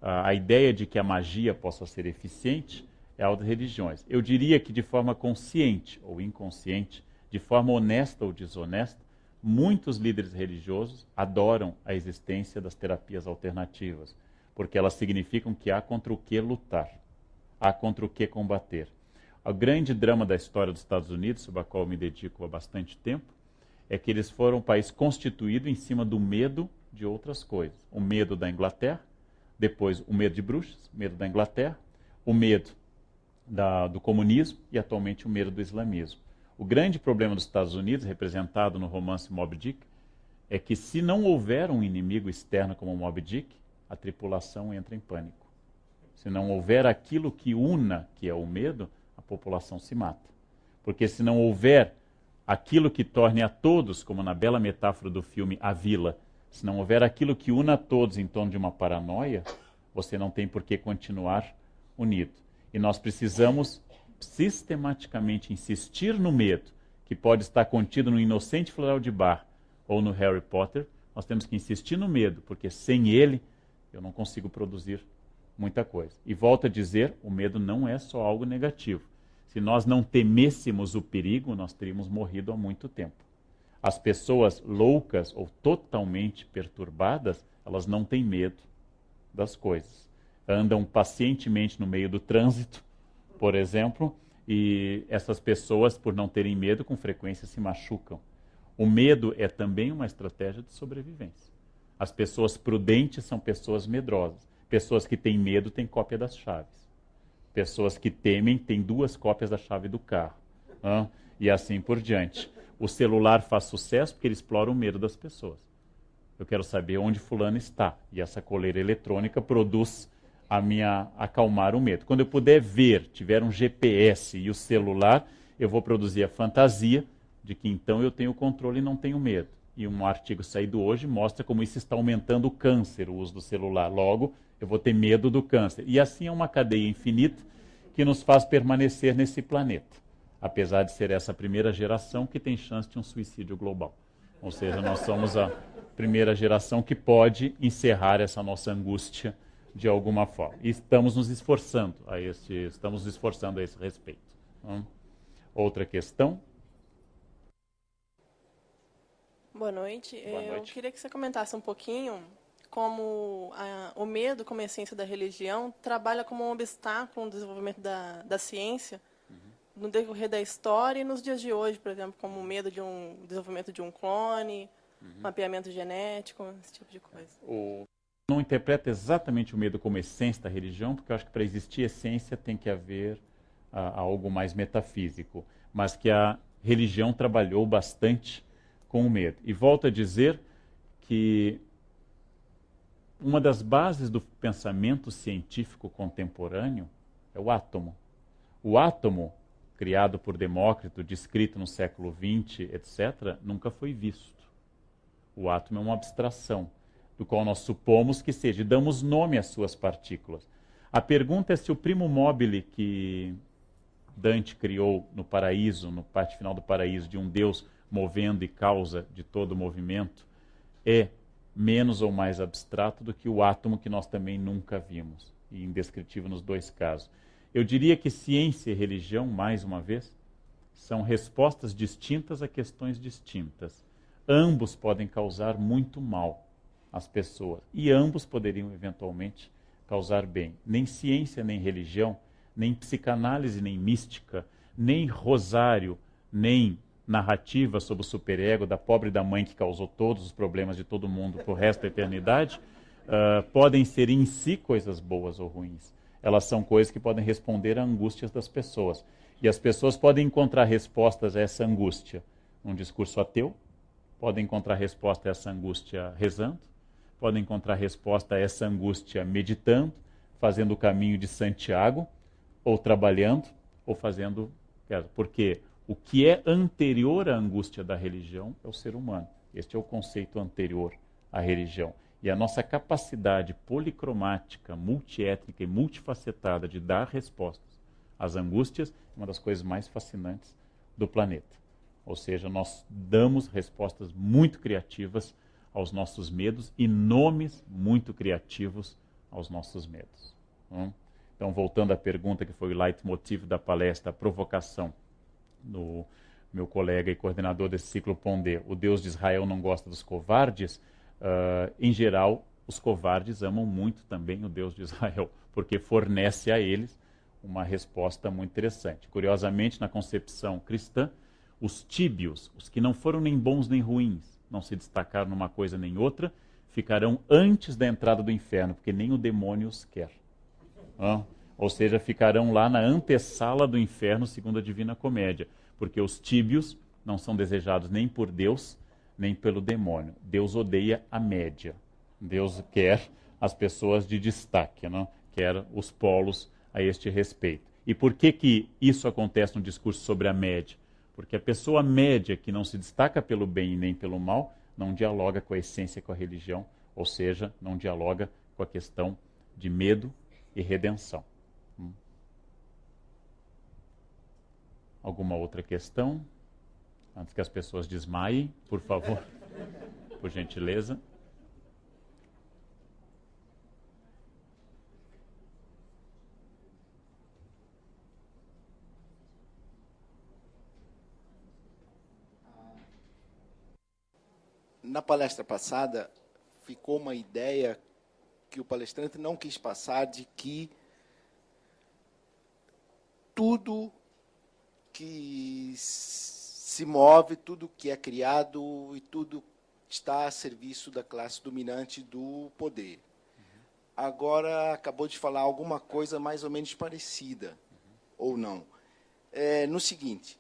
Speaker 3: A ideia de que a magia possa ser eficiente é a das religiões. Eu diria que de forma consciente ou inconsciente, de forma honesta ou desonesta, muitos líderes religiosos adoram a existência das terapias alternativas, porque elas significam que há contra o que lutar, há contra o que combater. O grande drama da história dos Estados Unidos, sobre a qual eu me dedico há bastante tempo, é que eles foram um país constituído em cima do medo de outras coisas. O medo da Inglaterra, depois o medo de bruxas, o medo da Inglaterra, o medo do comunismo e atualmente o medo do islamismo. O grande problema dos Estados Unidos, representado no romance Moby Dick, é que se não houver um inimigo externo como o Moby Dick, a tripulação entra em pânico. Se não houver aquilo que una, que é o medo, a população se mata. Porque se não houver aquilo que torne a todos, como na bela metáfora do filme A Vila, se não houver aquilo que una a todos em torno de uma paranoia, você não tem por que continuar unido. E nós precisamos sistematicamente insistir no medo, que pode estar contido no inocente floral de Bach ou no Harry Potter. Nós temos que insistir no medo, porque sem ele eu não consigo produzir muita coisa. E volto a dizer, o medo não é só algo negativo. Se nós não temêssemos o perigo, nós teríamos morrido há muito tempo. As pessoas loucas ou totalmente perturbadas, elas não têm medo das coisas. Andam pacientemente no meio do trânsito, por exemplo, e essas pessoas, por não terem medo, com frequência se machucam. O medo é também uma estratégia de sobrevivência. As pessoas prudentes são pessoas medrosas. Pessoas que têm medo têm cópia das chaves. Pessoas que temem têm 2 cópias da chave do carro. E assim por diante. O celular faz sucesso porque ele explora o medo das pessoas. Eu quero saber onde fulano está. E essa coleira eletrônica produz acalmar o medo. Quando eu puder ver, tiver um GPS e o celular, eu vou produzir a fantasia de que então eu tenho controle e não tenho medo. E um artigo saído hoje mostra como isso está aumentando o câncer, o uso do celular. Logo, eu vou ter medo do câncer. E assim é uma cadeia infinita que nos faz permanecer nesse planeta. Apesar de ser essa primeira geração que tem chance de um suicídio global. Ou seja, nós somos a primeira geração que pode encerrar essa nossa angústia de alguma forma. E estamos nos esforçando a esse respeito. Outra questão?
Speaker 8: Boa noite.
Speaker 3: Boa noite.
Speaker 8: Eu queria que você comentasse um pouquinho como o medo, como essência da religião, trabalha como um obstáculo no desenvolvimento da ciência, no decorrer da história e nos dias de hoje, por exemplo, como o medo de desenvolvimento de um clone, mapeamento genético, esse tipo de coisa.
Speaker 3: Não interpreto exatamente o medo como essência da religião, porque eu acho que para existir essência tem que haver algo mais metafísico, mas que a religião trabalhou bastante com o medo. E volto a dizer que uma das bases do pensamento científico contemporâneo é o átomo. O átomo, criado por Demócrito, descrito no século XX, etc., nunca foi visto. O átomo é uma abstração, do qual nós supomos que seja, e damos nome às suas partículas. A pergunta é se o primo mobile que Dante criou no paraíso, no parte final do paraíso, de um Deus movendo e causa de todo o movimento, é menos ou mais abstrato do que o átomo que nós também nunca vimos, e indescritível nos 2 casos. Eu diria que ciência e religião, mais uma vez, são respostas distintas a questões distintas. Ambos podem causar muito mal às pessoas, e ambos poderiam eventualmente causar bem. Nem ciência, nem religião, nem psicanálise, nem mística, nem rosário, nem narrativa sobre o superego da pobre da mãe que causou todos os problemas de todo mundo para o resto da eternidade, podem ser em si coisas boas ou ruins. Elas são coisas que podem responder a angústias das pessoas. E as pessoas podem encontrar respostas a essa angústia num discurso ateu, podem encontrar resposta a essa angústia rezando, podem encontrar resposta a essa angústia meditando, fazendo o caminho de Santiago, ou trabalhando, ou fazendo... Porque o que é anterior à angústia da religião é o ser humano. Este é o conceito anterior à religião. E a nossa capacidade policromática, multiétnica e multifacetada de dar respostas às angústias é uma das coisas mais fascinantes do planeta. Ou seja, nós damos respostas muito criativas aos nossos medos e nomes muito criativos aos nossos medos. Então, voltando à pergunta que foi o leitmotiv da palestra, a provocação do meu colega e coordenador desse ciclo Pondé, o Deus de Israel não gosta dos covardes. Em geral, os covardes amam muito também o Deus de Israel, porque fornece a eles uma resposta muito interessante. Curiosamente, na concepção cristã, os tíbios, os que não foram nem bons nem ruins, não se destacaram numa coisa nem outra, ficarão antes da entrada do inferno, porque nem o demônio os quer. Ou seja, ficarão lá na antessala do inferno, segundo a Divina Comédia, porque os tíbios não são desejados nem por Deus, nem pelo demônio. Deus odeia a média. Deus quer as pessoas de destaque, não? Quer os polos a este respeito. E por que isso acontece no discurso sobre a média? Porque a pessoa média que não se destaca pelo bem e nem pelo mal, não dialoga com a essência, com a religião, ou seja, não dialoga com a questão de medo e redenção. Alguma outra questão? Antes que as pessoas desmaiem, por favor, por gentileza.
Speaker 6: Na palestra passada, ficou uma ideia que o palestrante não quis passar de que tudo que se move, tudo que é criado e tudo está a serviço da classe dominante do poder. Agora, acabou de falar alguma coisa mais ou menos parecida, ou não. No seguinte,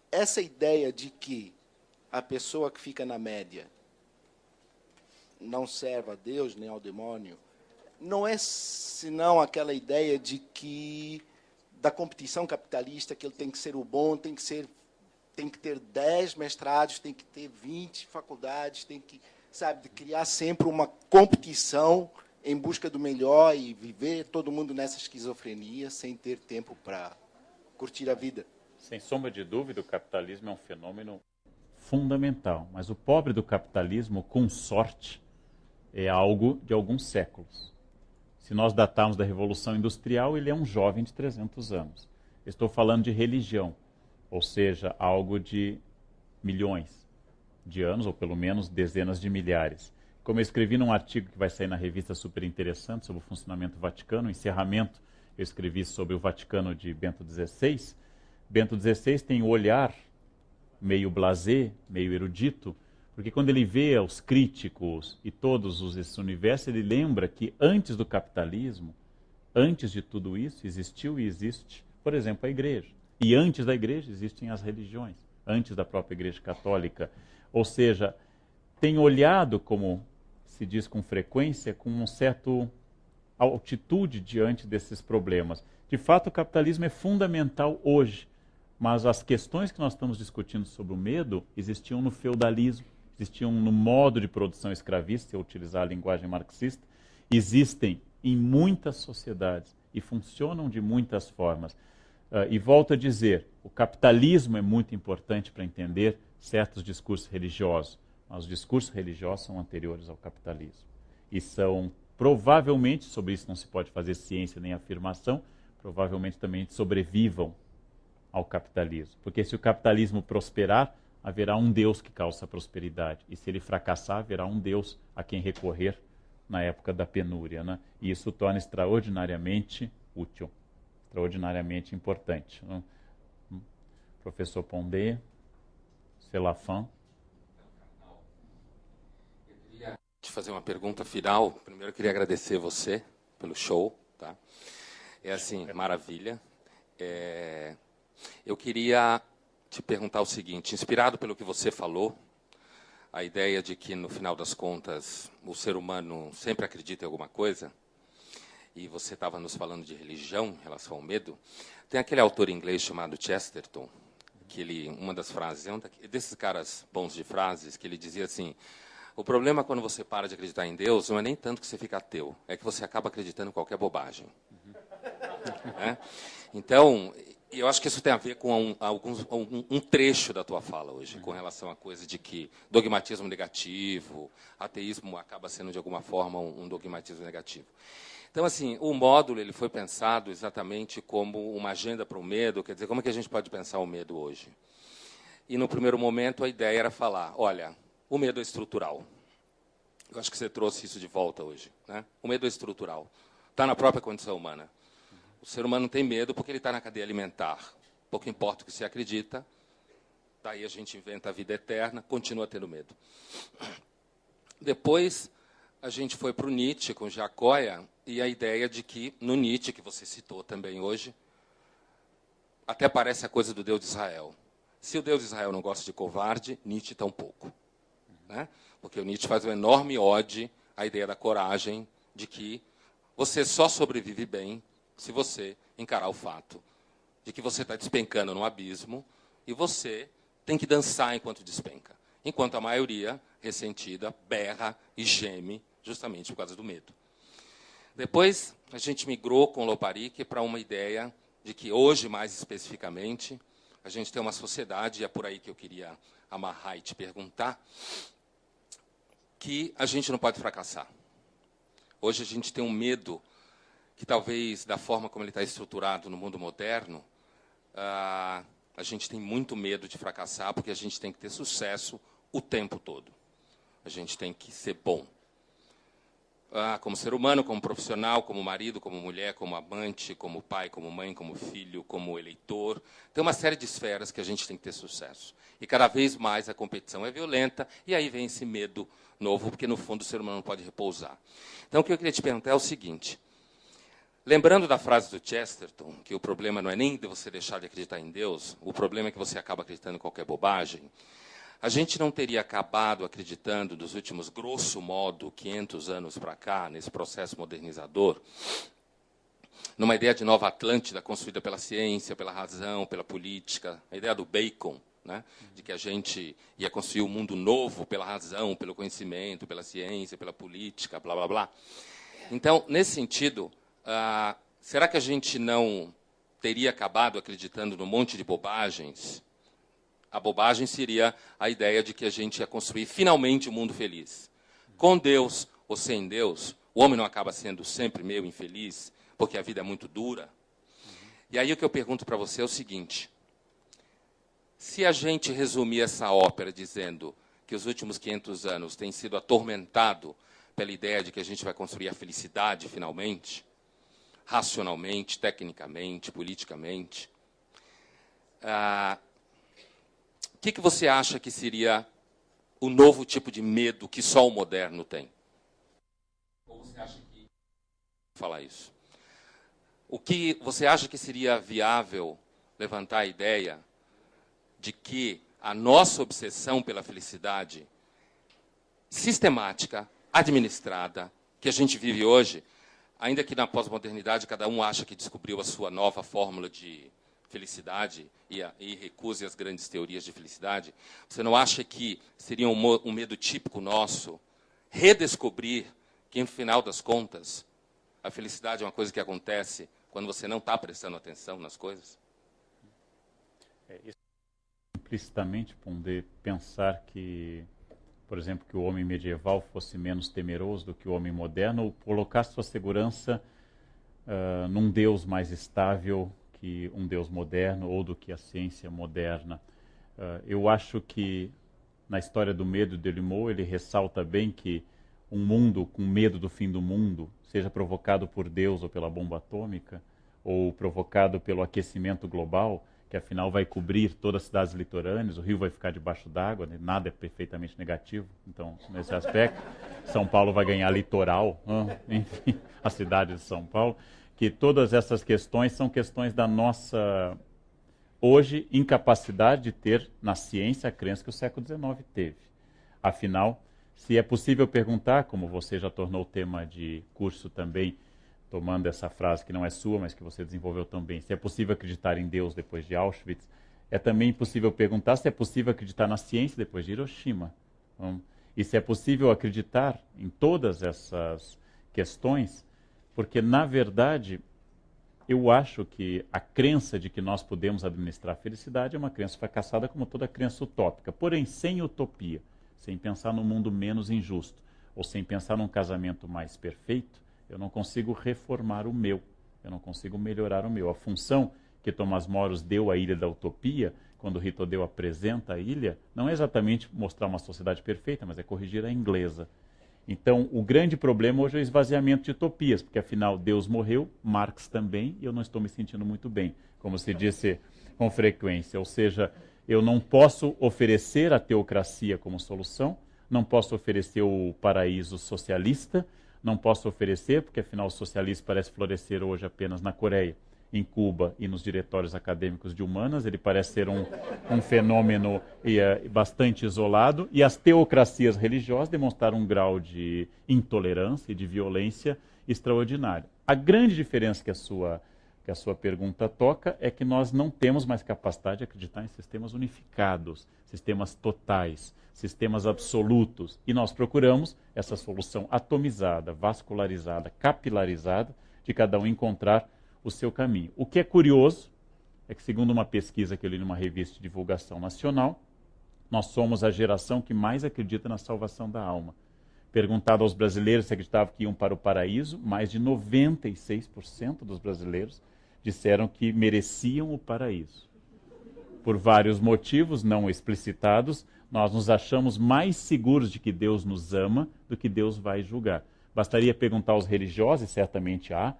Speaker 6: essa ideia de que a pessoa que fica na média não serve a Deus nem ao demônio, não é senão aquela ideia de que da competição capitalista, que ele tem que ser o bom, tem que ter 10 mestrados, tem que ter 20 faculdades, tem que, de criar sempre uma competição em busca do melhor e viver todo mundo nessa esquizofrenia sem ter tempo para curtir a vida.
Speaker 3: Sem sombra de dúvida, o capitalismo é um fenômeno fundamental, mas o pobre do capitalismo, com sorte, é algo de alguns séculos. Se nós datarmos da Revolução Industrial, ele é um jovem de 300 anos. Estou falando de religião, ou seja, algo de milhões de anos, ou pelo menos dezenas de milhares. Como eu escrevi num artigo que vai sair na revista super interessante sobre o funcionamento do Vaticano, o encerramento, eu escrevi sobre o Vaticano de Bento XVI. Bento XVI tem o olhar meio blasé, meio erudito, porque quando ele vê os críticos e todos esse universo, ele lembra que antes do capitalismo, antes de tudo isso, existiu e existe, por exemplo, a igreja. E antes da igreja existem as religiões, antes da própria igreja católica. Ou seja, tem olhado, como se diz com frequência, com uma certa altitude diante desses problemas. De fato, o capitalismo é fundamental hoje, mas as questões que nós estamos discutindo sobre o medo existiam no feudalismo, existiam no modo de produção escravista, se eu utilizar a linguagem marxista, existem em muitas sociedades e funcionam de muitas formas. E volto a dizer, o capitalismo é muito importante para entender certos discursos religiosos, mas os discursos religiosos são anteriores ao capitalismo. E são, provavelmente, sobre isso não se pode fazer ciência nem afirmação, provavelmente também sobrevivam ao capitalismo. Porque se o capitalismo prosperar, haverá um Deus que causa a prosperidade. E se ele fracassar, haverá um Deus a quem recorrer na época da penúria. Né? E isso torna extraordinariamente útil, extraordinariamente importante. Né? Professor Pondé, Selafan.
Speaker 2: Eu queria te fazer uma pergunta final. Primeiro eu queria agradecer você pelo show. Tá? É assim, maravilha. Eu queria te perguntar o seguinte, inspirado pelo que você falou, a ideia de que, no final das contas, o ser humano sempre acredita em alguma coisa, e você estava nos falando de religião em relação ao medo, tem aquele autor inglês chamado Chesterton, que uma das frases, desses caras bons de frases, que ele dizia assim: o problema quando você para de acreditar em Deus não é nem tanto que você fica ateu, é que você acaba acreditando em qualquer bobagem. Né? Então, eu acho que isso tem a ver com um trecho da tua fala hoje, com relação à coisa de que dogmatismo negativo, ateísmo acaba sendo, de alguma forma, um dogmatismo negativo. Então, assim, o módulo ele foi pensado exatamente como uma agenda para o medo, quer dizer, como é que a gente pode pensar o medo hoje? E, no primeiro momento, a ideia era falar, olha, o medo é estrutural. Eu acho que você trouxe isso de volta hoje. Né? O medo é estrutural. Está na própria condição humana. O ser humano tem medo porque ele está na cadeia alimentar. Pouco importa o que você acredita, daí a gente inventa a vida eterna, continua tendo medo. Depois, a gente foi para o Nietzsche, com Jacóia, e a ideia de que, no Nietzsche, que você citou também hoje, até parece a coisa do Deus de Israel. Se o Deus de Israel não gosta de covarde, Nietzsche tampouco. Né? Porque o Nietzsche faz uma enorme ode à ideia da coragem, de que você só sobrevive bem se você encarar o fato de que você está despencando num abismo e você tem que dançar enquanto despenca. Enquanto a maioria, ressentida, berra e geme justamente por causa do medo. Depois, a gente migrou com o Loparic para uma ideia de que hoje, mais especificamente, a gente tem uma sociedade, e é por aí que eu queria amarrar e te perguntar, que a gente não pode fracassar. Hoje a gente tem um medo que talvez, da forma como ele está estruturado no mundo moderno, a gente tem muito medo de fracassar, porque a gente tem que ter sucesso o tempo todo. A gente tem que ser bom. Como ser humano, como profissional, como marido, como mulher, como amante, como pai, como mãe, como filho, como eleitor. Tem uma série de esferas que a gente tem que ter sucesso. E cada vez mais a competição é violenta, e aí vem esse medo novo, porque, no fundo, o ser humano não pode repousar. Então, o que eu queria te perguntar é o seguinte. Lembrando da frase do Chesterton, que o problema não é nem de você deixar de acreditar em Deus, o problema é que você acaba acreditando em qualquer bobagem, a gente não teria acabado acreditando, dos últimos, grosso modo, 500 anos para cá, nesse processo modernizador, numa ideia de nova Atlântida construída pela ciência, pela razão, pela política, a ideia do Bacon, né, de que a gente ia construir um mundo novo pela razão, pelo conhecimento, pela ciência, pela política, blá, blá, blá. Então, nesse sentido, será que a gente não teria acabado acreditando num monte de bobagens? A bobagem seria a ideia de que a gente ia construir finalmente um mundo feliz. Com Deus ou sem Deus, o homem não acaba sendo sempre meio infeliz, porque a vida é muito dura. E aí o que eu pergunto para você é o seguinte: se a gente resumir essa ópera dizendo que os últimos 500 anos têm sido atormentado pela ideia de que a gente vai construir a felicidade finalmente, racionalmente, tecnicamente, politicamente, o que você acha que seria o novo tipo de medo que só o moderno tem? Ou você acha que... falar isso. O que você acha que seria viável levantar a ideia de que a nossa obsessão pela felicidade sistemática, administrada, que a gente vive hoje, ainda que na pós-modernidade cada um acha que descobriu a sua nova fórmula de felicidade e recuse as grandes teorias de felicidade, você não acha que seria um medo típico nosso redescobrir que, no final das contas, a felicidade é uma coisa que acontece quando você não está prestando atenção nas coisas?
Speaker 3: Implicitamente, Pondé, pensar que, por exemplo, que o homem medieval fosse menos temeroso do que o homem moderno, ou colocar sua segurança num Deus mais estável que um Deus moderno ou do que a ciência moderna. Eu acho que, na história do medo de Delimot, ele ressalta bem que um mundo com medo do fim do mundo, seja provocado por Deus ou pela bomba atômica, ou provocado pelo aquecimento global, que afinal vai cobrir todas as cidades litorâneas, o rio vai ficar debaixo d'água, né? Nada é perfeitamente negativo, então, nesse aspecto, São Paulo vai ganhar litoral, enfim, a cidade de São Paulo, que todas essas questões são questões da nossa, hoje, incapacidade de ter na ciência a crença que o século XIX teve. Afinal, se é possível perguntar, como você já tornou tema de curso também, tomando essa frase que não é sua, mas que você desenvolveu também, se é possível acreditar em Deus depois de Auschwitz, é também possível perguntar se é possível acreditar na ciência depois de Hiroshima. E se é possível acreditar em todas essas questões, porque, na verdade, eu acho que a crença de que nós podemos administrar a felicidade é uma crença fracassada, como toda crença utópica. Porém, sem utopia, sem pensar num mundo menos injusto, ou sem pensar num casamento mais perfeito, eu não consigo reformar o meu, eu não consigo melhorar o meu. A função que Tomás Moros deu à Ilha da Utopia, quando Rito Deu apresenta a ilha, não é exatamente mostrar uma sociedade perfeita, mas é corrigir a inglesa. Então, o grande problema hoje é o esvaziamento de utopias, porque afinal Deus morreu, Marx também, e eu não estou me sentindo muito bem, como se disse com frequência. Ou seja, eu não posso oferecer a teocracia como solução, não posso oferecer o paraíso socialista, não posso oferecer, porque afinal o socialismo parece florescer hoje apenas na Coreia, em Cuba e nos diretórios acadêmicos de humanas. Ele parece ser um fenômeno bastante isolado, e as teocracias religiosas demonstraram um grau de intolerância e de violência extraordinário. A grande diferença que a sua pergunta toca é que nós não temos mais capacidade de acreditar em sistemas unificados, sistemas totais, sistemas absolutos, e nós procuramos essa solução atomizada, vascularizada, capilarizada, de cada um encontrar o seu caminho. O que é curioso é que, segundo uma pesquisa que eu li numa revista de divulgação nacional, nós somos a geração que mais acredita na salvação da alma. Perguntado aos brasileiros se acreditavam que iam para o paraíso, mais de 96% dos brasileiros disseram que mereciam o paraíso. Por vários motivos não explicitados, nós nos achamos mais seguros de que Deus nos ama do que Deus vai julgar. Bastaria perguntar aos religiosos, e certamente há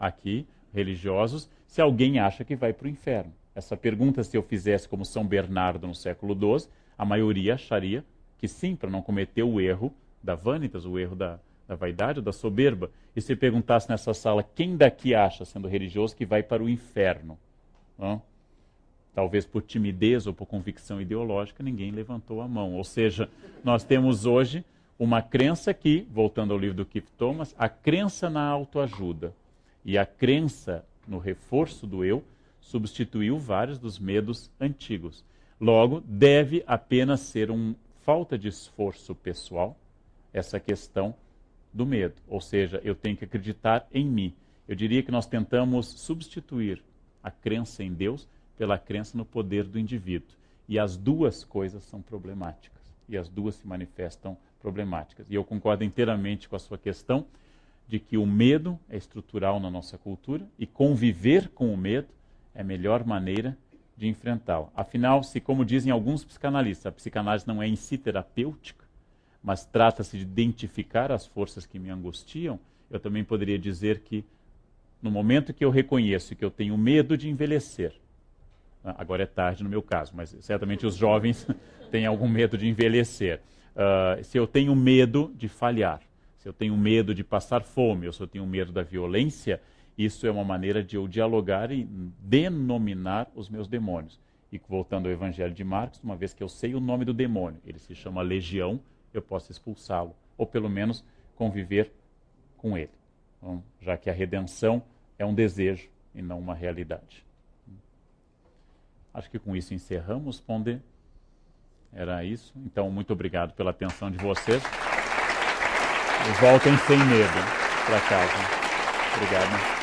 Speaker 3: aqui religiosos, se alguém acha que vai para o inferno. Essa pergunta, se eu fizesse como São Bernardo no século XII, a maioria acharia que sim, para não cometer o erro da vanitas, o erro da vaidade, da soberba. E se perguntasse nessa sala, quem daqui acha, sendo religioso, que vai para o inferno? Talvez por timidez ou por convicção ideológica, ninguém levantou a mão. Ou seja, nós temos hoje uma crença que, voltando ao livro do Keith Thomas, a crença na autoajuda e a crença no reforço do eu substituiu vários dos medos antigos. Logo, deve apenas ser falta de esforço pessoal essa questão do medo. Ou seja, eu tenho que acreditar em mim. Eu diria que nós tentamos substituir a crença em Deus pela crença no poder do indivíduo. E as duas coisas são problemáticas. E as duas se manifestam problemáticas. E eu concordo inteiramente com a sua questão de que o medo é estrutural na nossa cultura e conviver com o medo é a melhor maneira de enfrentá-lo. Afinal, se, como dizem alguns psicanalistas, a psicanálise não é em si terapêutica, mas trata-se de identificar as forças que me angustiam, eu também poderia dizer que no momento que eu reconheço que eu tenho medo de envelhecer, agora é tarde no meu caso, mas certamente os jovens têm algum medo de envelhecer, se eu tenho medo de falhar, se eu tenho medo de passar fome, ou se eu tenho medo da violência, isso é uma maneira de eu dialogar e denominar os meus demônios. E voltando ao Evangelho de Marcos, uma vez que eu sei o nome do demônio, ele se chama legião, eu posso expulsá-lo, ou pelo menos conviver com ele. Então, já que a redenção é um desejo e não uma realidade. Acho que com isso encerramos, Pondé. Era isso. Então, muito obrigado pela atenção de vocês. E voltem sem medo para casa. Obrigado.